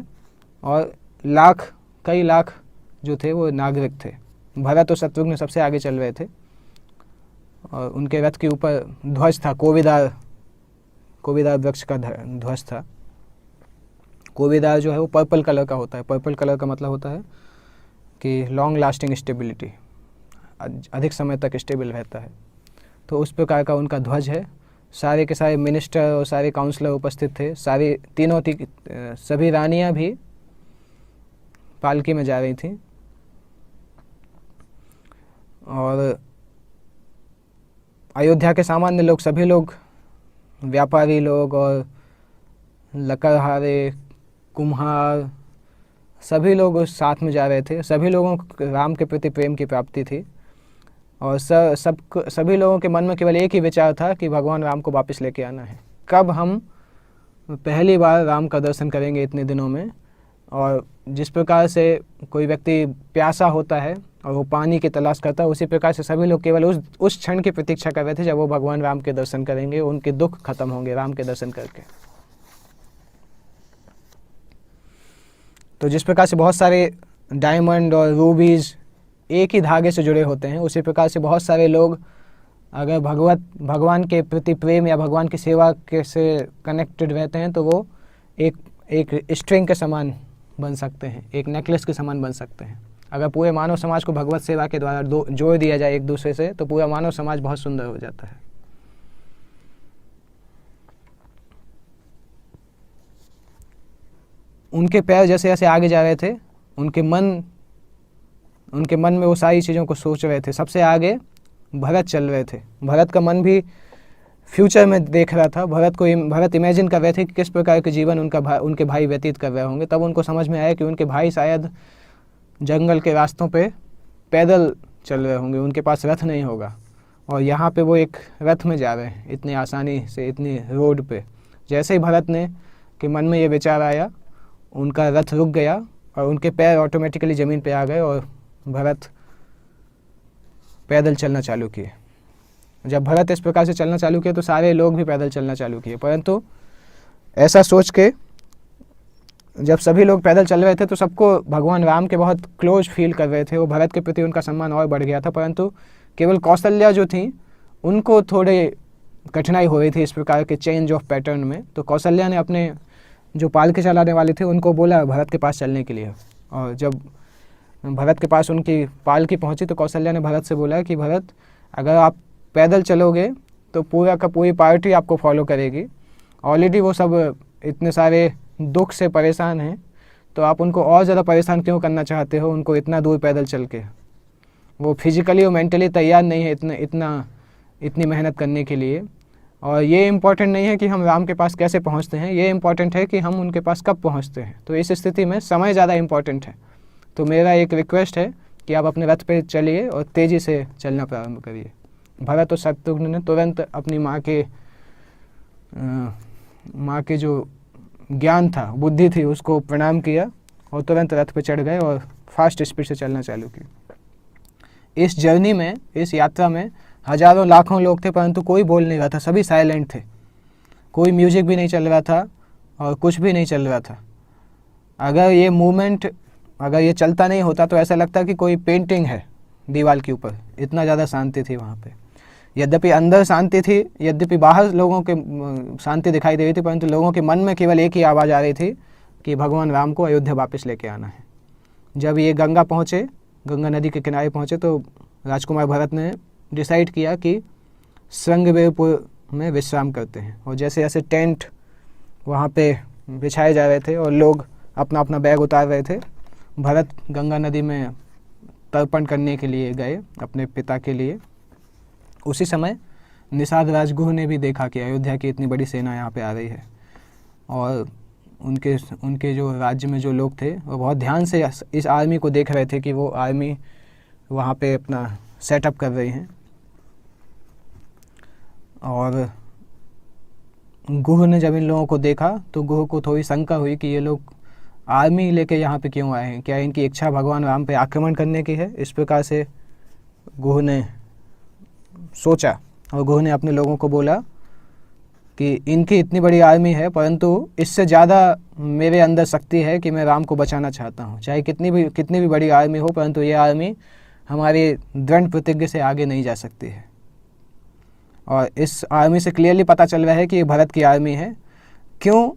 और कई लाख जो थे वो नागरिक थे। भरत और शत्रुघ्न सबसे आगे चल रहे थे और उनके रथ के ऊपर ध्वज था, कोविदार वृक्ष का ध्वज था। कोविदार जो है वो पर्पल कलर का होता है। पर्पल कलर का मतलब होता है कि लॉन्ग लास्टिंग स्टेबिलिटी, अधिक समय तक स्टेबल रहता है। तो उस प्रकार का उनका ध्वज है। सारे के सारे मिनिस्टर और सारे काउंसलर उपस्थित थे। सभी रानियां भी पालकी में जा रही थी। और अयोध्या के सामान्य लोग, सभी लोग, व्यापारी लोग और लकड़हारे, कुम्हार, सभी लोग उस साथ में जा रहे थे। सभी लोगों को राम के प्रति प्रेम की प्राप्ति थी और सभी लोगों के मन में केवल एक ही विचार था कि भगवान राम को वापस लेके आना है। कब हम पहली बार राम का दर्शन करेंगे इतने दिनों में। और जिस प्रकार से कोई व्यक्ति प्यासा होता है और वो पानी की तलाश करता है, उसी प्रकार से सभी लोग केवल उस क्षण की प्रतीक्षा कर रहे थे जब वो भगवान राम के दर्शन करेंगे, उनके दुख खत्म होंगे राम के दर्शन करके। तो जिस प्रकार से बहुत सारे डायमंड और रूबीज एक ही धागे से जुड़े होते हैं, उसी प्रकार से बहुत सारे लोग अगर भगवान के प्रति प्रेम या भगवान की सेवा के से कनेक्टेड रहते हैं तो वो एक स्ट्रिंग के समान बन सकते हैं, एक नेकलेस के समान बन सकते हैं। अगर पूरे मानव समाज को भगवत सेवा के द्वारा जोड़ दिया जाए एक दूसरे से, तो पूरा मानव समाज बहुत सुंदर हो जाता है। उनके पैर जैसे जैसे आगे जा रहे थे, उनके मन में वो सारी चीज़ों को सोच रहे थे। सबसे आगे भरत चल रहे थे। भरत का मन भी फ्यूचर में देख रहा था। भरत इमेजिन कर रहे थे कि किस प्रकार के जीवन उनके भाई व्यतीत कर रहे होंगे। तब उनको समझ में आया कि उनके भाई शायद जंगल के रास्तों पे पैदल चल रहे होंगे, उनके पास रथ नहीं होगा। और यहाँ पे वो एक रथ में जा रहे हैं इतनी आसानी से, इतनी रोड पे। जैसे ही भरत ने के मन में ये विचार आया, उनका रथ रुक गया और उनके पैर ऑटोमेटिकली ज़मीन पे आ गए और भरत पैदल चलना चालू किए। जब भरत इस प्रकार से चलना चालू किए तो सारे लोग भी पैदल चलना चालू किए। परंतु ऐसा सोच के जब सभी लोग पैदल चल रहे थे तो सबको भगवान राम के बहुत क्लोज फील कर रहे थे। वो भरत के प्रति उनका सम्मान और बढ़ गया था। परंतु केवल कौशल्या जो थी, उनको थोड़े कठिनाई हो रही थी इस प्रकार के चेंज ऑफ पैटर्न में। तो कौशल्या ने अपने जो पालकी चलाने वाले थे उनको बोला भरत के पास चलने के लिए। और जब भरत के पास उनकी पालकी पहुंची तो कौशल्या ने भरत से बोला कि भरत, अगर आप पैदल चलोगे तो पूरी पार्टी आपको फॉलो करेगी। ऑलरेडी वो सब इतने सारे दुख से परेशान हैं, तो आप उनको और ज़्यादा परेशान क्यों करना चाहते हो उनको इतना दूर पैदल चल के। वो फिजिकली और मेंटली तैयार नहीं है इतनी मेहनत करने के लिए। और ये इम्पॉर्टेंट नहीं है कि हम राम के पास कैसे पहुंचते हैं, ये इम्पॉर्टेंट है कि हम उनके पास कब पहुंचते हैं। तो इस स्थिति में समय ज़्यादा इम्पॉर्टेंट है। तो मेरा एक रिक्वेस्ट है कि आप अपने रथ पे चलिए और तेज़ी से चलना प्रारंभ करिए। भरत और शत्रुघ्न ने तुरंत अपनी माँ के जो ज्ञान था, बुद्धि थी, उसको प्रणाम किया और तुरंत रथ पे चढ़ गए और फास्ट स्पीड से चलना चालू की। इस जर्नी में, इस यात्रा में हजारों लाखों लोग थे, परंतु कोई बोल नहीं रहा था, सभी साइलेंट थे। कोई म्यूजिक भी नहीं चल रहा था और कुछ भी नहीं चल रहा था। अगर ये चलता नहीं होता तो ऐसा लगता कि कोई पेंटिंग है दीवार के ऊपर, इतना ज़्यादा शांति थी वहाँ पे। यद्यपि अंदर शांति थी, यद्यपि बाहर लोगों के शांति दिखाई दे रही थी, परंतु लोगों के मन में केवल एक ही आवाज़ आ रही थी कि भगवान राम को अयोध्या वापस लेके आना है। जब ये गंगा नदी के किनारे पहुँचे तो राजकुमार भरत ने डिसाइड किया कि श्रृंगवेरपुर में विश्राम करते हैं। और जैसे जैसे टेंट वहाँ पे बिछाए जा रहे थे और लोग अपना अपना बैग उतार रहे थे, भरत गंगा नदी में तर्पण करने के लिए गए अपने पिता के लिए। उसी समय निषाद राजगुह ने भी देखा कि अयोध्या की इतनी बड़ी सेना यहाँ पे आ रही है और उनके उनके जो राज्य में जो लोग थे वो बहुत ध्यान से इस आर्मी को देख रहे थे कि वो आर्मी वहाँ पे अपना सेटअप कर रही हैं। और गुह ने जब इन लोगों को देखा तो गुह को थोड़ी शंका हुई कि ये लोग आर्मी लेके यहाँ पे क्यों आए हैं, क्या इनकी इच्छा भगवान राम पे आक्रमण करने की है। इस प्रकार से गुह ने सोचा और गुह ने अपने लोगों को बोला कि इनकी इतनी बड़ी आर्मी है, परंतु इससे ज़्यादा मेरे अंदर शक्ति है कि मैं राम को बचाना चाहता हूँ। चाहे कितनी भी बड़ी आर्मी हो, परंतु ये आर्मी हमारी दृढ़ प्रतिज्ञा से आगे नहीं जा सकती है। और इस आर्मी से क्लियरली पता चल रहा है कि ये भरत की आर्मी है। क्यों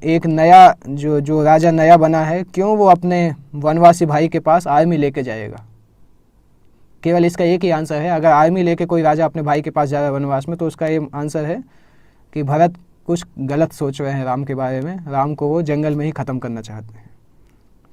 एक नया जो राजा नया बना है, क्यों वो अपने वनवासी भाई के पास आर्मी लेके जाएगा? केवल इसका एक ही आंसर है। अगर आर्मी लेके कोई राजा अपने भाई के पास जा रहा है वनवास में, तो उसका ये आंसर है कि भरत कुछ गलत सोच रहे हैं राम के बारे में। राम को वो जंगल में ही ख़त्म करना चाहते हैं।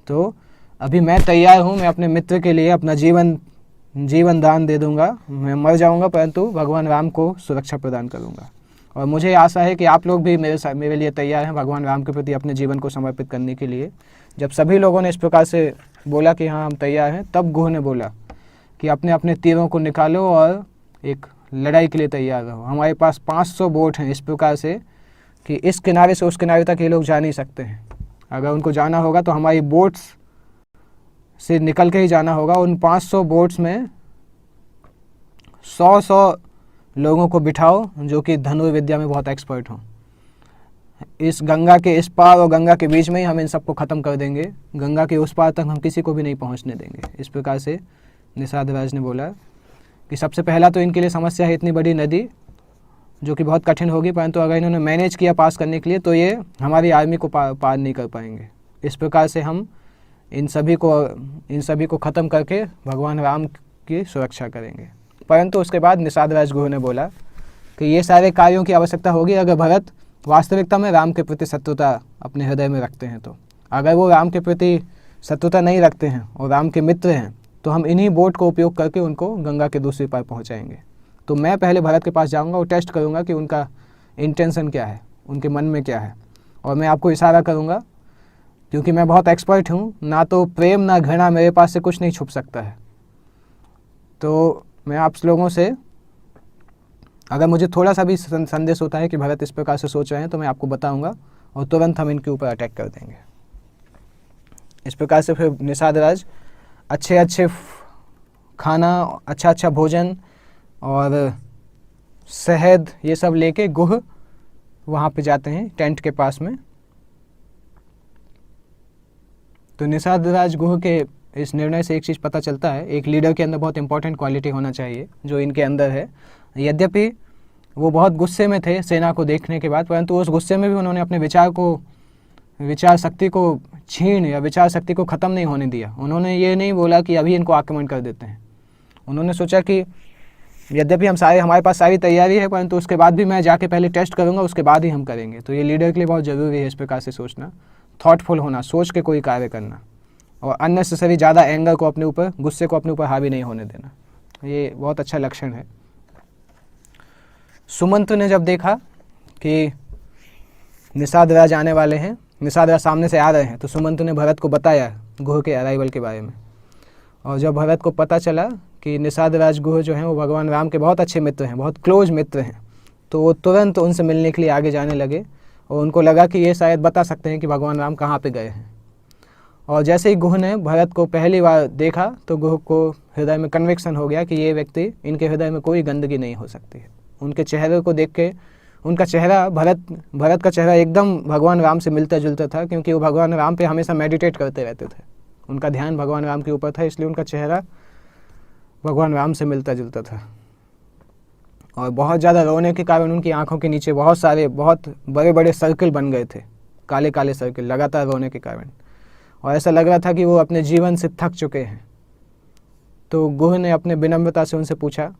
तो अभी मैं तैयार हूँ, मैं अपने मित्र के लिए अपना जीवन दान दे दूंगा। मैं मर जाऊंगा, परंतु भगवान राम को सुरक्षा प्रदान करूंगा। और मुझे आशा है कि आप लोग भी मेरे लिए तैयार हैं भगवान राम के प्रति अपने जीवन को समर्पित करने के लिए। जब सभी लोगों ने इस प्रकार से बोला कि हाँ हम तैयार हैं, तब गुह ने बोला कि अपने अपने तीरों को निकालो और एक लड़ाई के लिए तैयार रहो। हमारे पास 500 बोट हैं, इस प्रकार से कि इस किनारे से उस किनारे तक ये लोग जा नहीं सकते हैं। अगर उनको जाना होगा तो हमारी बोट्स से निकल के ही जाना होगा। उन 500 बोट्स में 100 लोगों को बिठाओ जो कि धनुर्विद्या में बहुत एक्सपर्ट हों। इस गंगा के इस पार और गंगा के बीच में ही हम इन सबको ख़त्म कर देंगे। गंगा के उस पार तक हम किसी को भी नहीं पहुंचने देंगे। इस प्रकार से निषाद राज ने बोला कि सबसे पहला तो इनके लिए समस्या है इतनी बड़ी नदी, जो कि बहुत कठिन होगी, परंतु अगर इन्होंने मैनेज किया पास करने के लिए तो ये हमारी आर्मी को पार नहीं कर पाएंगे। इस प्रकार से हम इन सभी को ख़त्म करके भगवान राम की सुरक्षा करेंगे। परंतु उसके बाद निषाद राज गुह ने बोला कि ये सारे कार्यों की आवश्यकता होगी अगर भरत वास्तविकता में राम के प्रति शत्रुता अपने हृदय में रखते हैं। तो अगर वो राम के प्रति शत्रुता नहीं रखते हैं और राम के मित्र हैं, तो हम इन्हीं बोट को उपयोग करके उनको गंगा के दूसरी पार पहुंचाएंगे। तो मैं पहले भरत के पास जाऊंगा और टेस्ट करूंगा कि उनका इंटेंशन क्या है, उनके मन में क्या है, और मैं आपको इशारा करूंगा, क्योंकि मैं बहुत एक्सपर्ट हूँ। ना तो प्रेम ना घृणा, मेरे पास से कुछ नहीं छुप सकता है। तो मैं आप लोगों से, अगर मुझे थोड़ा सा भी संदेश होता है कि भरत इस प्रकार से सोच रहे हैं, तो मैं आपको बताऊंगा और तुरंत हम इनके ऊपर अटैक कर देंगे। इस प्रकार से फिर निषाद राज अच्छे खाना, अच्छा भोजन और शहद ये सब लेके गुह वहाँ पे जाते हैं टेंट के पास में। तो निषाद राज गुह के इस निर्णय से एक चीज़ पता चलता है, एक लीडर के अंदर बहुत इंपॉर्टेंट क्वालिटी होना चाहिए जो इनके अंदर है। यद्यपि वो बहुत गुस्से में थे सेना को देखने के बाद, परंतु उस गुस्से में भी उन्होंने अपने विचार शक्ति को छीन या विचार शक्ति को ख़त्म नहीं होने दिया। उन्होंने ये नहीं बोला कि अभी इनको आक्रमण कर देते हैं। उन्होंने सोचा कि यद्यपि हमारे पास सारी तैयारी है, परंतु उसके बाद भी मैं जाके पहले टेस्ट करूंगा, उसके बाद ही हम करेंगे। तो ये लीडर के लिए बहुत ज़रूरी है इस प्रकार से सोचना, थॉटफुल होना, सोच के कोई कार्य करना, और अननेसेसरी ज़्यादा एंगर को अपने ऊपर, गुस्से को अपने ऊपर हावी नहीं होने देना। ये बहुत अच्छा लक्षण है। सुमंत्र ने जब देखा कि निषाद राज आने वाले हैं, निषाद राज सामने से आ रहे हैं, तो सुमंत्र ने भरत को बताया गुह के अराइवल के बारे में। और जब भरत को पता चला कि निषाद राज गुह जो हैं वो भगवान राम के बहुत अच्छे मित्र हैं, बहुत क्लोज मित्र हैं, तो वो तुरंत उनसे मिलने के लिए आगे जाने लगे। और उनको लगा कि ये शायद बता सकते हैं कि भगवान राम कहाँ पे गए हैं। और जैसे ही गुह ने भरत को पहली बार देखा, तो गुह को हृदय में कन्विक्शन हो गया कि ये व्यक्ति, इनके हृदय में कोई गंदगी नहीं हो सकती है। उनके चेहरे को देख के, उनका चेहरा, भरत का चेहरा एकदम भगवान राम से मिलता जुलता था, क्योंकि वो भगवान राम पे हमेशा मेडिटेट करते रहते थे। उनका ध्यान भगवान राम के ऊपर था, इसलिए उनका चेहरा भगवान राम से मिलता जुलता था। और बहुत ज़्यादा रोने के कारण उनकी आंखों के नीचे बहुत बड़े बड़े सर्किल बन गए थे, काले काले सर्किल, लगातार रोने के कारण। और ऐसा लग रहा था कि वो अपने जीवन से थक चुके हैं। तो गुह ने अपने विनम्रता से उनसे पूछा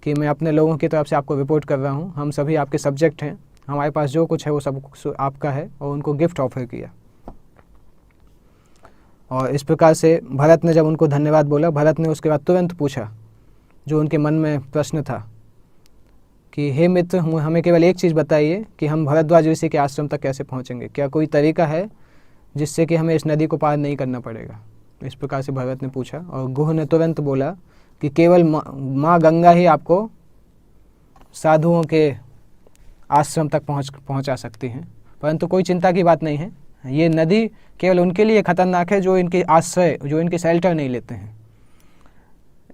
कि मैं अपने लोगों की तरफ से आपको रिपोर्ट कर रहा हूँ, हम सभी आपके सब्जेक्ट हैं, हमारे पास जो कुछ है वो सब आपका है, और उनको गिफ्ट ऑफर किया। और इस प्रकार से भरत ने जब उनको धन्यवाद बोला, भरत ने उसके बाद तुरंत पूछा जो उनके मन में प्रश्न था कि हे मित्र, हमें केवल एक चीज़ बताइए कि हम भरद्वाज ऋषि के आश्रम तक कैसे पहुँचेंगे। क्या कोई तरीका है जिससे कि हमें इस नदी को पार नहीं करना पड़ेगा? इस प्रकार से भरत ने पूछा और गुह ने तुरंत बोला कि केवल माँ गंगा ही आपको साधुओं के आश्रम तक पहुँचा सकती हैं। परंतु कोई चिंता की बात नहीं है, ये नदी केवल उनके लिए खतरनाक है जो इनके आश्रय, जो इनके शेल्टर नहीं लेते हैं।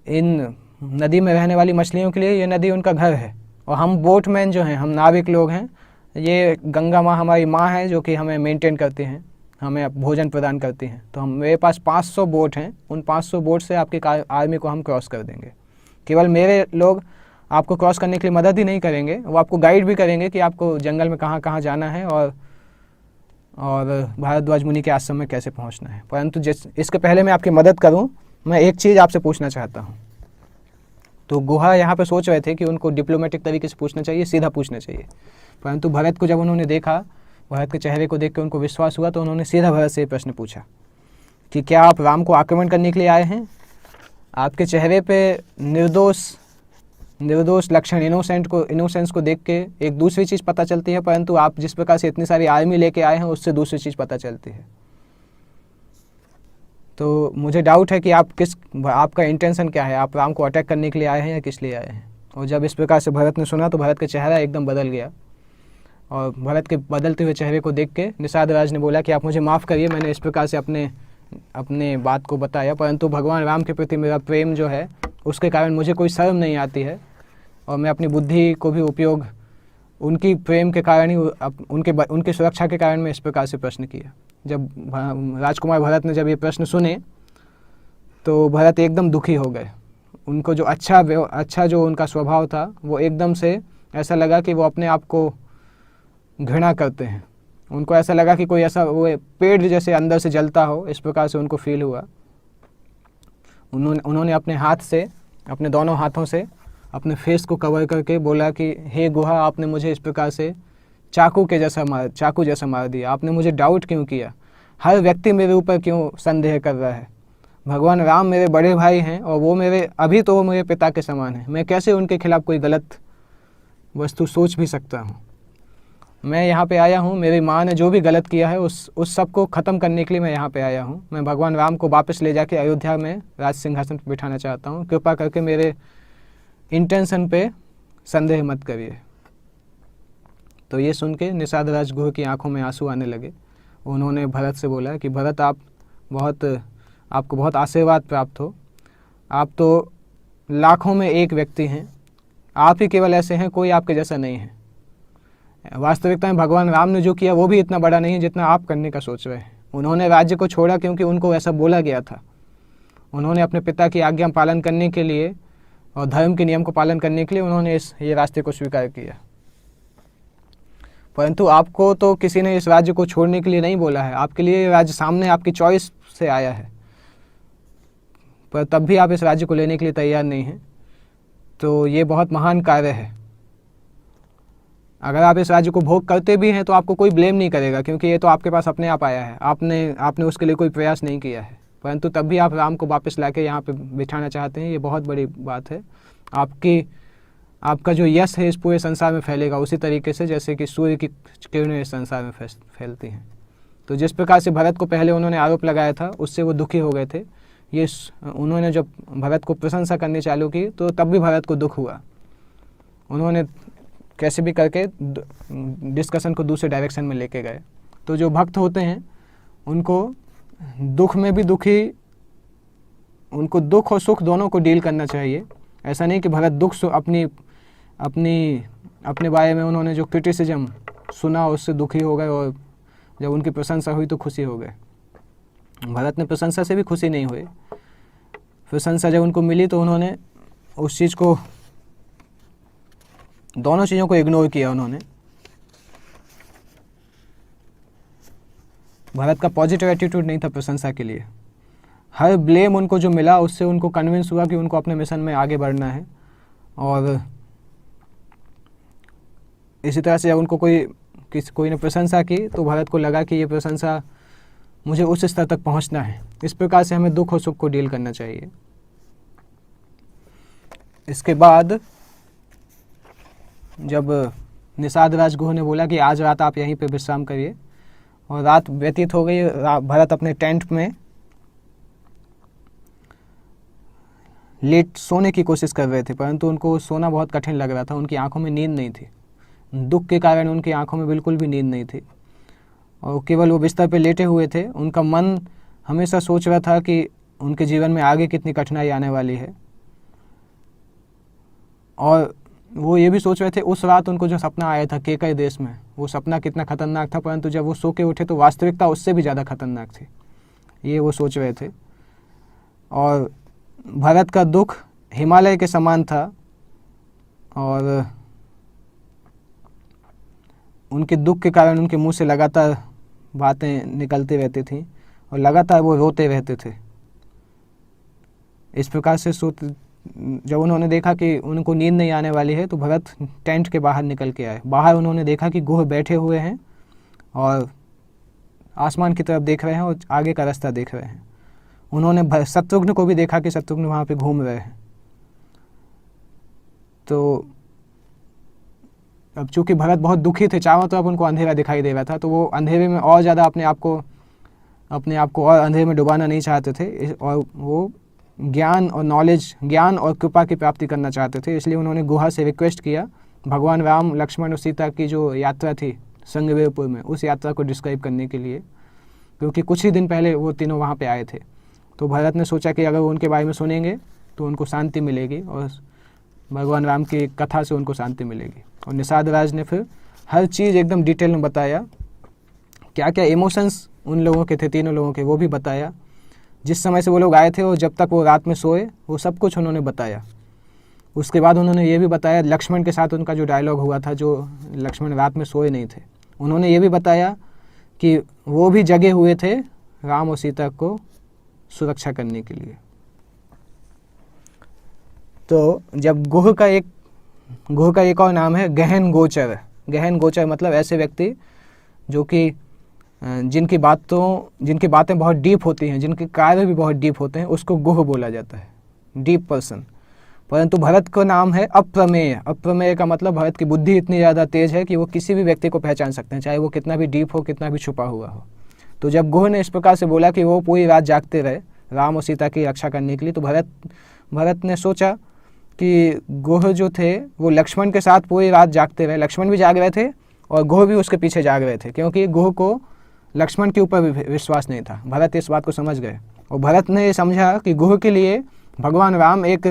इन नदी में रहने वाली मछलियों के लिए ये नदी उनका घर है। और हम बोटमैन जो हैं, हम नाविक लोग हैं, ये गंगा माँ हमारी माँ है जो कि हमें मेंटेन करती हैं, हमें भोजन प्रदान करती हैं। तो मेरे पास 500 बोट हैं, उन 500 बोट से आपकी आर्मी को हम क्रॉस कर देंगे। केवल मेरे लोग आपको क्रॉस करने के लिए मदद ही नहीं करेंगे, वो आपको गाइड भी करेंगे कि आपको जंगल में कहाँ कहाँ जाना है और भारद्वाज मुनि के आश्रम में कैसे पहुँचना है। परंतु इसके पहले मैं आपकी मदद करूँ, मैं एक चीज़ आपसे पूछना चाहता हूँ। तो गुहा यहाँ पे सोच रहे थे कि उनको डिप्लोमेटिक तरीके से पूछना चाहिए, सीधा पूछना चाहिए। परंतु भरत को जब उन्होंने देखा, भरत के चेहरे को देख के उनको विश्वास हुआ, तो उन्होंने सीधा भरत से प्रश्न पूछा कि क्या आप राम को आक्रमण करने के लिए आए हैं? आपके चेहरे पे निर्दोष लक्षण, इनोसेंस को देख के एक दूसरी चीज़ पता चलती है, परंतु आप जिस प्रकार से इतनी सारी आर्मी लेके आए हैं उससे दूसरी चीज़ पता चलती है। तो मुझे डाउट है कि आपका इंटेंशन क्या है, आप राम को अटैक करने के लिए आए हैं या किस लिए आए हैं? और जब इस प्रकार से भरत ने सुना तो भरत का चेहरा एकदम बदल गया। और भरत के बदलते हुए चेहरे को देख के निषाद राज ने बोला कि आप मुझे माफ़ करिए, मैंने इस प्रकार से अपने बात को बताया, परंतु भगवान राम के प्रति मेरा प्रेम जो है उसके कारण मुझे कोई शर्म नहीं आती है और मैं अपनी बुद्धि को भी उपयोग उनकी प्रेम के कारण ही, उनकी सुरक्षा के कारण मैं इस प्रकार से प्रश्न किया। जब राजकुमार भरत ने जब ये प्रश्न सुने तो भरत एकदम दुखी हो गए। उनको जो अच्छा जो उनका स्वभाव था वो एकदम से ऐसा लगा कि वो अपने आप को घृणा करते हैं। उनको ऐसा लगा कि कोई ऐसा वो पेड़ जैसे अंदर से जलता हो, इस प्रकार से उनको फील हुआ। उन्होंने अपने हाथ से, अपने दोनों हाथों से अपने फेस को कवर करके बोला कि हे गुहा, आपने मुझे इस प्रकार से चाकू जैसा मार दिया। आपने मुझे डाउट क्यों किया? हर व्यक्ति मेरे ऊपर क्यों संदेह कर रहा है? भगवान राम मेरे बड़े भाई हैं और वो अभी तो वो मेरे पिता के समान हैं। मैं कैसे उनके खिलाफ कोई गलत वस्तु सोच भी सकता हूँ? मैं यहाँ पे आया हूँ, मेरी माँ ने जो भी गलत किया है उस सब को ख़त्म करने के लिए मैं यहाँ पे आया हूँ। मैं भगवान राम को वापस ले जाके अयोध्या में राज सिंहासन पर बिठाना चाहता हूँ। कृपा करके मेरे इंटेंशन पे संदेह मत करिए। तो ये सुन के निषाद राज गुह की आंखों में आंसू आने लगे। उन्होंने भरत से बोला कि भरत, आपको बहुत आशीर्वाद प्राप्त हो। आप तो लाखों में एक व्यक्ति हैं, आप ही केवल ऐसे हैं, कोई आपके जैसा नहीं है। वास्तविकता में भगवान राम ने जो किया वो भी इतना बड़ा नहीं है जितना आप करने का सोच रहे हैं। उन्होंने राज्य को छोड़ा क्योंकि उनको ऐसा बोला गया था। उन्होंने अपने पिता की आज्ञा पालन करने के लिए और धर्म के नियम को पालन करने के लिए उन्होंने ये रास्ते को स्वीकार किया। परंतु आपको तो किसी ने इस राज्य को छोड़ने के लिए नहीं बोला है। आपके लिए ये राज्य सामने आपकी चॉइस से आया है, पर तब भी आप इस राज्य को लेने के लिए तैयार नहीं हैं। तो ये बहुत महान कार्य है। अगर आप इस राज्य को भोग करते भी हैं तो आपको कोई ब्लेम नहीं करेगा, क्योंकि ये तो आपके पास अपने आप आया है। आपने उसके लिए कोई प्रयास नहीं किया है। परंतु तब भी आप राम को वापस लाके यहाँ पे बिठाना चाहते हैं, ये बहुत बड़ी बात है। आपका जो यश है इस पूरे संसार में फैलेगा उसी तरीके से जैसे कि सूर्य की किरणें इस संसार में फैलती हैं। तो जिस प्रकार से भरत को पहले उन्होंने आरोप लगाया था उससे वो दुखी हो गए थे। उन्होंने जब भरत को प्रशंसा करनी चालू की तो तब भी भरत को दुख हुआ। उन्होंने कैसे भी करके डिस्कशन को दूसरे डायरेक्शन में लेके गए। तो जो भक्त होते हैं उनको दुख में भी उनको दुख और सुख दोनों को डील करना चाहिए। ऐसा नहीं कि भरत दुख अपने बारे में उन्होंने जो क्रिटिसिज्म सुना उससे दुखी हो गए और जब उनकी प्रशंसा हुई तो खुशी हो गए। भरत ने प्रशंसा से भी खुशी नहीं हुई। प्रशंसा जब उनको मिली तो उन्होंने उस चीज़ को, दोनों चीज़ों को इग्नोर किया। उन्होंने भरत का पॉजिटिव एटीट्यूड नहीं था प्रशंसा के लिए। हर ब्लेम उनको जो मिला उससे उनको कन्विंस हुआ कि उनको अपने मिशन में आगे बढ़ना है। और इसी तरह से जब उनको कोई ने प्रशंसा की तो भरत को लगा कि ये प्रशंसा मुझे उस स्तर तक पहुंचना है। इस प्रकार से हमें दुख और सुख को डील करना चाहिए। इसके बाद जब निषाद राज गुह ने बोला कि आज रात आप यहीं पे विश्राम करिए, और रात व्यतीत हो गई। भरत अपने टेंट में लेट सोने की कोशिश कर रहे थे, परंतु उनको सोना बहुत कठिन लग रहा था। उनकी आंखों में नींद नहीं थी, दुख के कारण उनकी आंखों में बिल्कुल भी नींद नहीं थी, और केवल वो बिस्तर पे लेटे हुए थे। उनका मन हमेशा सोच रहा था कि उनके जीवन में आगे कितनी कठिनाई आने वाली है, और वो ये भी सोच रहे थे उस रात उनको जो सपना आया था केकई देश में, वो सपना कितना खतरनाक था, परंतु जब वो सो के उठे तो वास्तविकता उससे भी ज़्यादा खतरनाक थी, ये वो सोच रहे थे। और भरत का दुख हिमालय के समान था, और उनके दुख के कारण उनके मुंह से लगातार बातें निकलती रहती थीं, और लगातार वो रोते रहते थे। इस प्रकार से जब उन्होंने देखा कि उनको नींद नहीं आने वाली है, तो भरत टेंट के बाहर निकल के आए। बाहर उन्होंने देखा कि गुह बैठे हुए हैं और आसमान की तरफ देख रहे हैं और आगे का रास्ता देख रहे हैं। उन्होंने शत्रुघ्न को भी देखा कि शत्रुघ्न वहाँ पे घूम रहे हैं। तो अब चूंकि भरत बहुत दुखी थे, चारों तरफ उनको अंधेरा दिखाई दे रहा था, तो वो अंधेरे में और ज़्यादा अपने आप को और अंधेरे में डुबाना नहीं चाहते थे, और वो ज्ञान और नॉलेज, ज्ञान और कृपा की प्राप्ति करना चाहते थे। इसलिए उन्होंने गुहा से रिक्वेस्ट किया भगवान राम, लक्ष्मण और सीता की जो यात्रा थी संगवेरपुर में, उस यात्रा को डिस्क्राइब करने के लिए, क्योंकि कुछ ही दिन पहले वो तीनों वहाँ पे आए थे। तो भरत ने सोचा कि अगर वो उनके बारे में सुनेंगे तो उनको शांति मिलेगी, और भगवान राम की कथा से उनको शांति मिलेगी। और निषाद राज ने फिर हर चीज़ एकदम डिटेल में बताया, क्या क्या इमोशंस उन लोगों के थे, तीनों लोगों के, वो भी बताया। जिस समय से वो लोग आए थे और जब तक वो रात में सोए, वो सब कुछ उन्होंने बताया। उसके बाद उन्होंने ये भी बताया, लक्ष्मण के साथ उनका जो डायलॉग हुआ था, जो लक्ष्मण रात में सोए नहीं थे, उन्होंने ये भी बताया कि वो भी जगे हुए थे राम और सीता को सुरक्षा करने के लिए। तो जब गुह का एक और नाम है गहन गोचर। गहन गोचर मतलब ऐसे व्यक्ति जो कि जिनकी बातें बहुत डीप होती हैं, जिनके कार्य भी बहुत डीप होते हैं, उसको गुह बोला जाता है, डीप पर्सन। परंतु भरत का नाम है अप्रमेय। अप्रमेय का मतलब भरत की बुद्धि इतनी ज़्यादा तेज है कि वो किसी भी व्यक्ति को पहचान सकते हैं, चाहे वो कितना भी डीप हो, कितना भी छुपा हुआ हो। तो जब गुह ने इस प्रकार से बोला कि वो पूरी रात जागते रहे राम और सीता की रक्षा करने के लिए, तो भरत ने सोचा कि गुह जो थे वो लक्ष्मण के साथ पूरी रात जागते रहे। लक्ष्मण भी जाग रहे थे और गुह भी उसके पीछे जाग रहे थे, क्योंकि गुह को लक्ष्मण के ऊपर विश्वास नहीं था। भरत इस बात को समझ गए, और भरत ने ये समझा कि गुह के लिए भगवान राम एक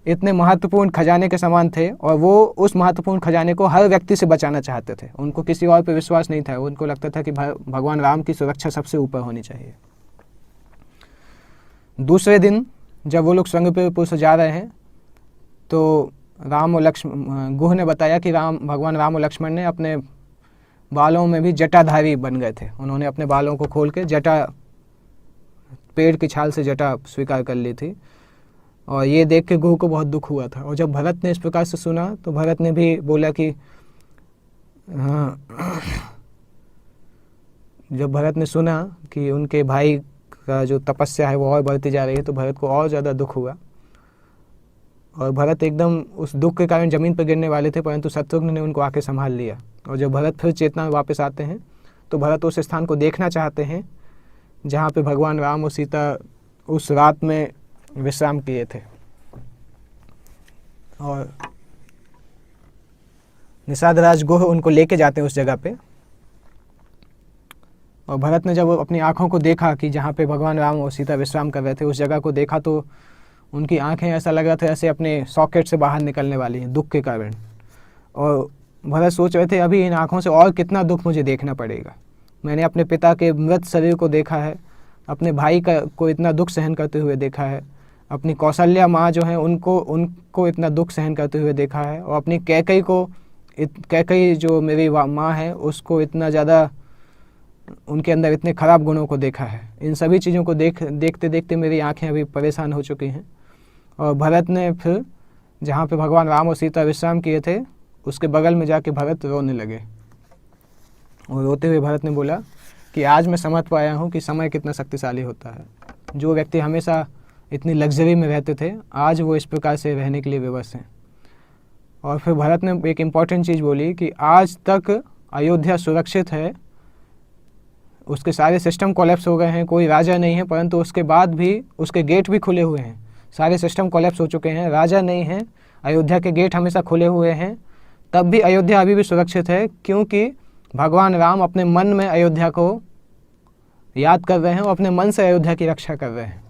इतने महत्वपूर्ण खजाने के समान थे, और वो उस महत्वपूर्ण खजाने को हर व्यक्ति से बचाना चाहते थे। उनको किसी और पे विश्वास नहीं था, उनको लगता था कि भगवान राम की सुरक्षा सबसे ऊपर होनी चाहिए। दूसरे दिन जब वो लोग संगवेरपुर से जा रहे हैं, तो गुह ने बताया कि भगवान राम और लक्ष्मण ने अपने बालों में भी जटाधारी बन गए थे। उन्होंने अपने बालों को खोल के पेड़ की छाल से जटा स्वीकार कर ली थी, और ये देख के गुह को बहुत दुख हुआ था। और जब भरत ने इस प्रकार से सुना, तो भरत ने भी बोला कि जब भरत ने सुना कि उनके भाई का जो तपस्या है वो और बढ़ती जा रही है, तो भरत को और ज़्यादा दुख हुआ, और भरत एकदम उस दुख के कारण ज़मीन पर गिरने वाले थे, परंतु शत्रुघ्न ने उनको आके संभाल लिया। और जब भरत फिर चेतना में वापस आते हैं, तो भरत उस स्थान को देखना चाहते हैं जहाँ पे भगवान राम और सीता उस रात में विश्राम किए थे। और निषाद राज गुह उनको लेके जाते हैं उस जगह पे, और भरत ने जब अपनी आँखों को देखा कि जहाँ पे भगवान राम और सीता विश्राम कर रहे थे, उस जगह को देखा, तो उनकी आंखें ऐसा लग रहा था जैसे अपने सॉकेट से बाहर निकलने वाली हैं दुख के कारण। और भरत सोच रहे थे, अभी इन आँखों से और कितना दुख मुझे देखना पड़ेगा। मैंने अपने पिता के मृत शरीर को देखा है, अपने भाई को इतना दुख सहन करते हुए देखा है, अपनी कौशल्या माँ जो हैं उनको इतना दुख सहन करते हुए देखा है, और अपनी कैकई जो मेरी माँ है उसको इतना ज़्यादा, उनके अंदर इतने खराब गुणों को देखा है। इन सभी चीज़ों को देखते देखते मेरी आंखें अभी परेशान हो चुकी हैं। और भरत ने फिर जहाँ पे भगवान राम और सीता विश्राम किए थे, उसके बगल में जाके भरत रोने लगे, और रोते हुए भरत ने बोला कि आज मैं समझ पाया हूँ कि समय कितना शक्तिशाली होता है। जो व्यक्ति हमेशा इतनी लग्जरी में रहते थे, आज वो इस प्रकार से रहने के लिए विवश हैं। और फिर भरत ने एक इम्पॉर्टेंट चीज़ बोली कि आज तक अयोध्या सुरक्षित है, उसके सारे सिस्टम कोलैप्स हो गए हैं, कोई राजा नहीं है, परंतु उसके बाद भी उसके गेट भी खुले हुए हैं। सारे सिस्टम कोलैप्स हो चुके हैं, राजा नहीं है, अयोध्या के गेट हमेशा खुले हुए हैं, तब भी अयोध्या अभी भी सुरक्षित है, क्योंकि भगवान राम अपने मन में अयोध्या को याद कर रहे हैं और अपने मन से अयोध्या की रक्षा कर रहे हैं।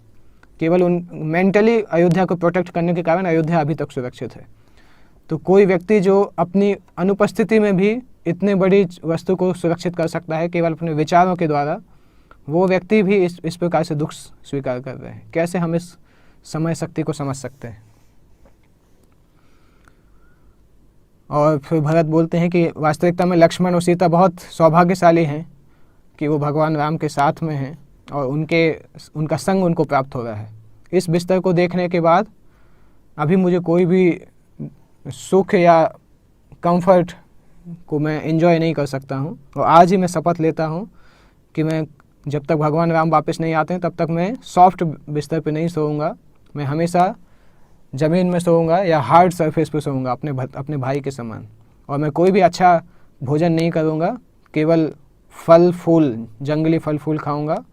केवल उन मेंटली अयोध्या को प्रोटेक्ट करने के कारण अयोध्या अभी तक सुरक्षित है। तो कोई व्यक्ति जो अपनी अनुपस्थिति में भी इतने बड़ी वस्तु को सुरक्षित कर सकता है केवल अपने विचारों के द्वारा, वो व्यक्ति भी इस प्रकार से दुख स्वीकार कर रहे हैं। कैसे हम इस समय शक्ति को समझ सकते हैं? और फिर भरत बोलते हैं कि वास्तविकता में लक्ष्मण और सीता बहुत सौभाग्यशाली हैं कि वो भगवान राम के साथ में हैं और उनका संग उनको प्राप्त हो रहा है। इस बिस्तर को देखने के बाद अभी मुझे कोई भी सुख या कंफर्ट को मैं एंजॉय नहीं कर सकता हूँ, और आज ही मैं शपथ लेता हूँ कि मैं जब तक भगवान राम वापस नहीं आते हैं तब तक मैं सॉफ्ट बिस्तर पे नहीं सोऊंगा, मैं हमेशा ज़मीन में सोऊंगा या हार्ड सरफेस पे सोऊंगा अपने भाई के समान, और मैं कोई भी अच्छा भोजन नहीं करूँगा, केवल फल फूल, जंगली फल फूल खाऊंगा,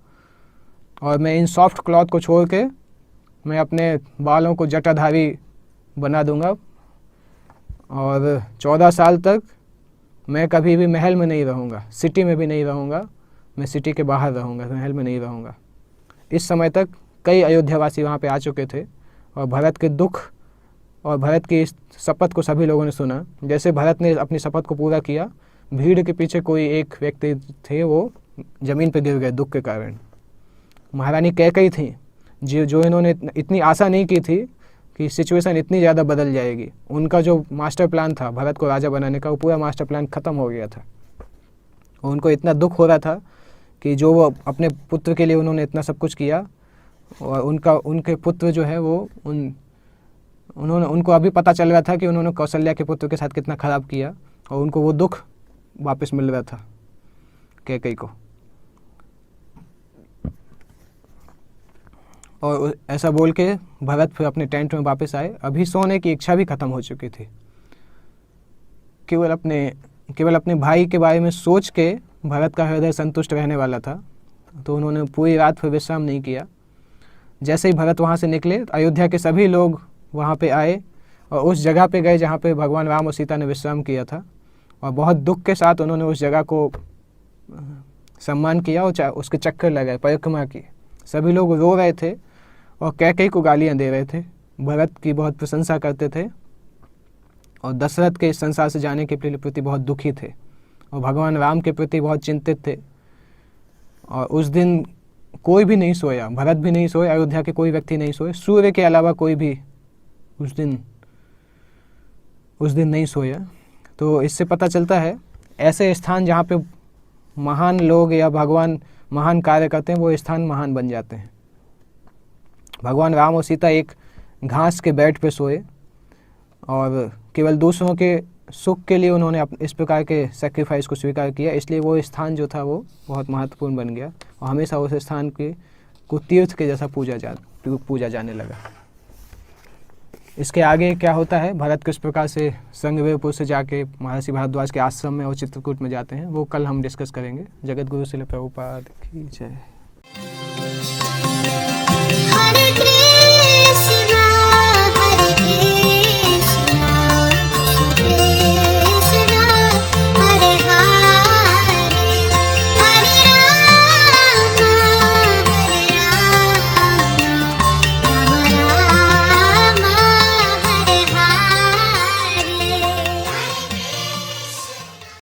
और मैं इन सॉफ्ट क्लॉथ को छोड़ के मैं अपने बालों को जटाधारी बना दूंगा, और 14 साल तक मैं कभी भी महल में नहीं रहूँगा, सिटी में भी नहीं रहूँगा, मैं सिटी के बाहर रहूँगा, महल में नहीं रहूँगा। इस समय तक कई अयोध्यावासी वहाँ पे आ चुके थे और भरत के दुख और भरत की इस शपथ को सभी लोगों ने सुना। जैसे भरत ने अपनी शपथ को पूरा किया, भीड़ के पीछे कोई एक व्यक्ति थे, वो ज़मीन पे गिर गए दुख के कारण। महारानी कैकेयी थी जो इन्होंने इतनी आशा नहीं की थी कि सिचुएशन इतनी ज़्यादा बदल जाएगी। उनका जो मास्टर प्लान था भरत को राजा बनाने का, वो पूरा मास्टर प्लान ख़त्म हो गया था। और उनको इतना दुख हो रहा था कि जो वो अपने पुत्र के लिए उन्होंने इतना सब कुछ किया, और उनके पुत्र जो है वो उनको अभी पता चल रहा था कि उन्होंने कौशल्या के पुत्र के साथ कितना ख़राब किया, और उनको वो दुख वापस मिल रहा था कैकेयी को। और ऐसा बोल के भरत फिर अपने टेंट में वापस आए। अभी सोने की इच्छा भी ख़त्म हो चुकी थी। केवल अपने भाई के बारे में सोच के भरत का हृदय संतुष्ट रहने वाला था, तो उन्होंने पूरी रात फिर विश्राम नहीं किया। जैसे ही भरत वहाँ से निकले, अयोध्या के सभी लोग वहाँ पे आए और उस जगह पे गए जहाँ पे भगवान राम और सीता ने विश्राम किया था, और बहुत दुख के साथ उन्होंने उस जगह को सम्मान किया और उसके चक्कर लगाए, परिक्रमा की। सभी लोग रो रहे थे और कैकेयी को गालियाँ दे रहे थे, भरत की बहुत प्रशंसा करते थे, और दशरथ के इस संसार से जाने के प्रति बहुत दुखी थे, और भगवान राम के प्रति बहुत चिंतित थे। और उस दिन कोई भी नहीं सोया, भरत भी नहीं सोए, अयोध्या के कोई व्यक्ति नहीं सोए, सूर्य के अलावा कोई भी उस दिन नहीं सोया। तो इससे पता चलता है ऐसे स्थान जहाँ पे महान लोग या भगवान महान कार्य करते हैं, वो स्थान महान बन जाते हैं। भगवान राम और सीता एक घास के बेड पे सोए, और केवल दूसरों के सुख के लिए उन्होंने इस प्रकार के सेक्रीफाइस को स्वीकार किया, इसलिए वो स्थान जो था वो बहुत महत्वपूर्ण बन गया, और हमेशा उस स्थान को तीर्थ के जैसा पूजा जाने लगा। इसके आगे क्या होता है, भरत किस प्रकार से संगवेरपुर से जाके महर्षि भारद्वाज के आश्रम में और चित्रकूट में जाते हैं, वो कल हम डिस्कस करेंगे। जगत गुरु श्रील प्रभुपाद की जय।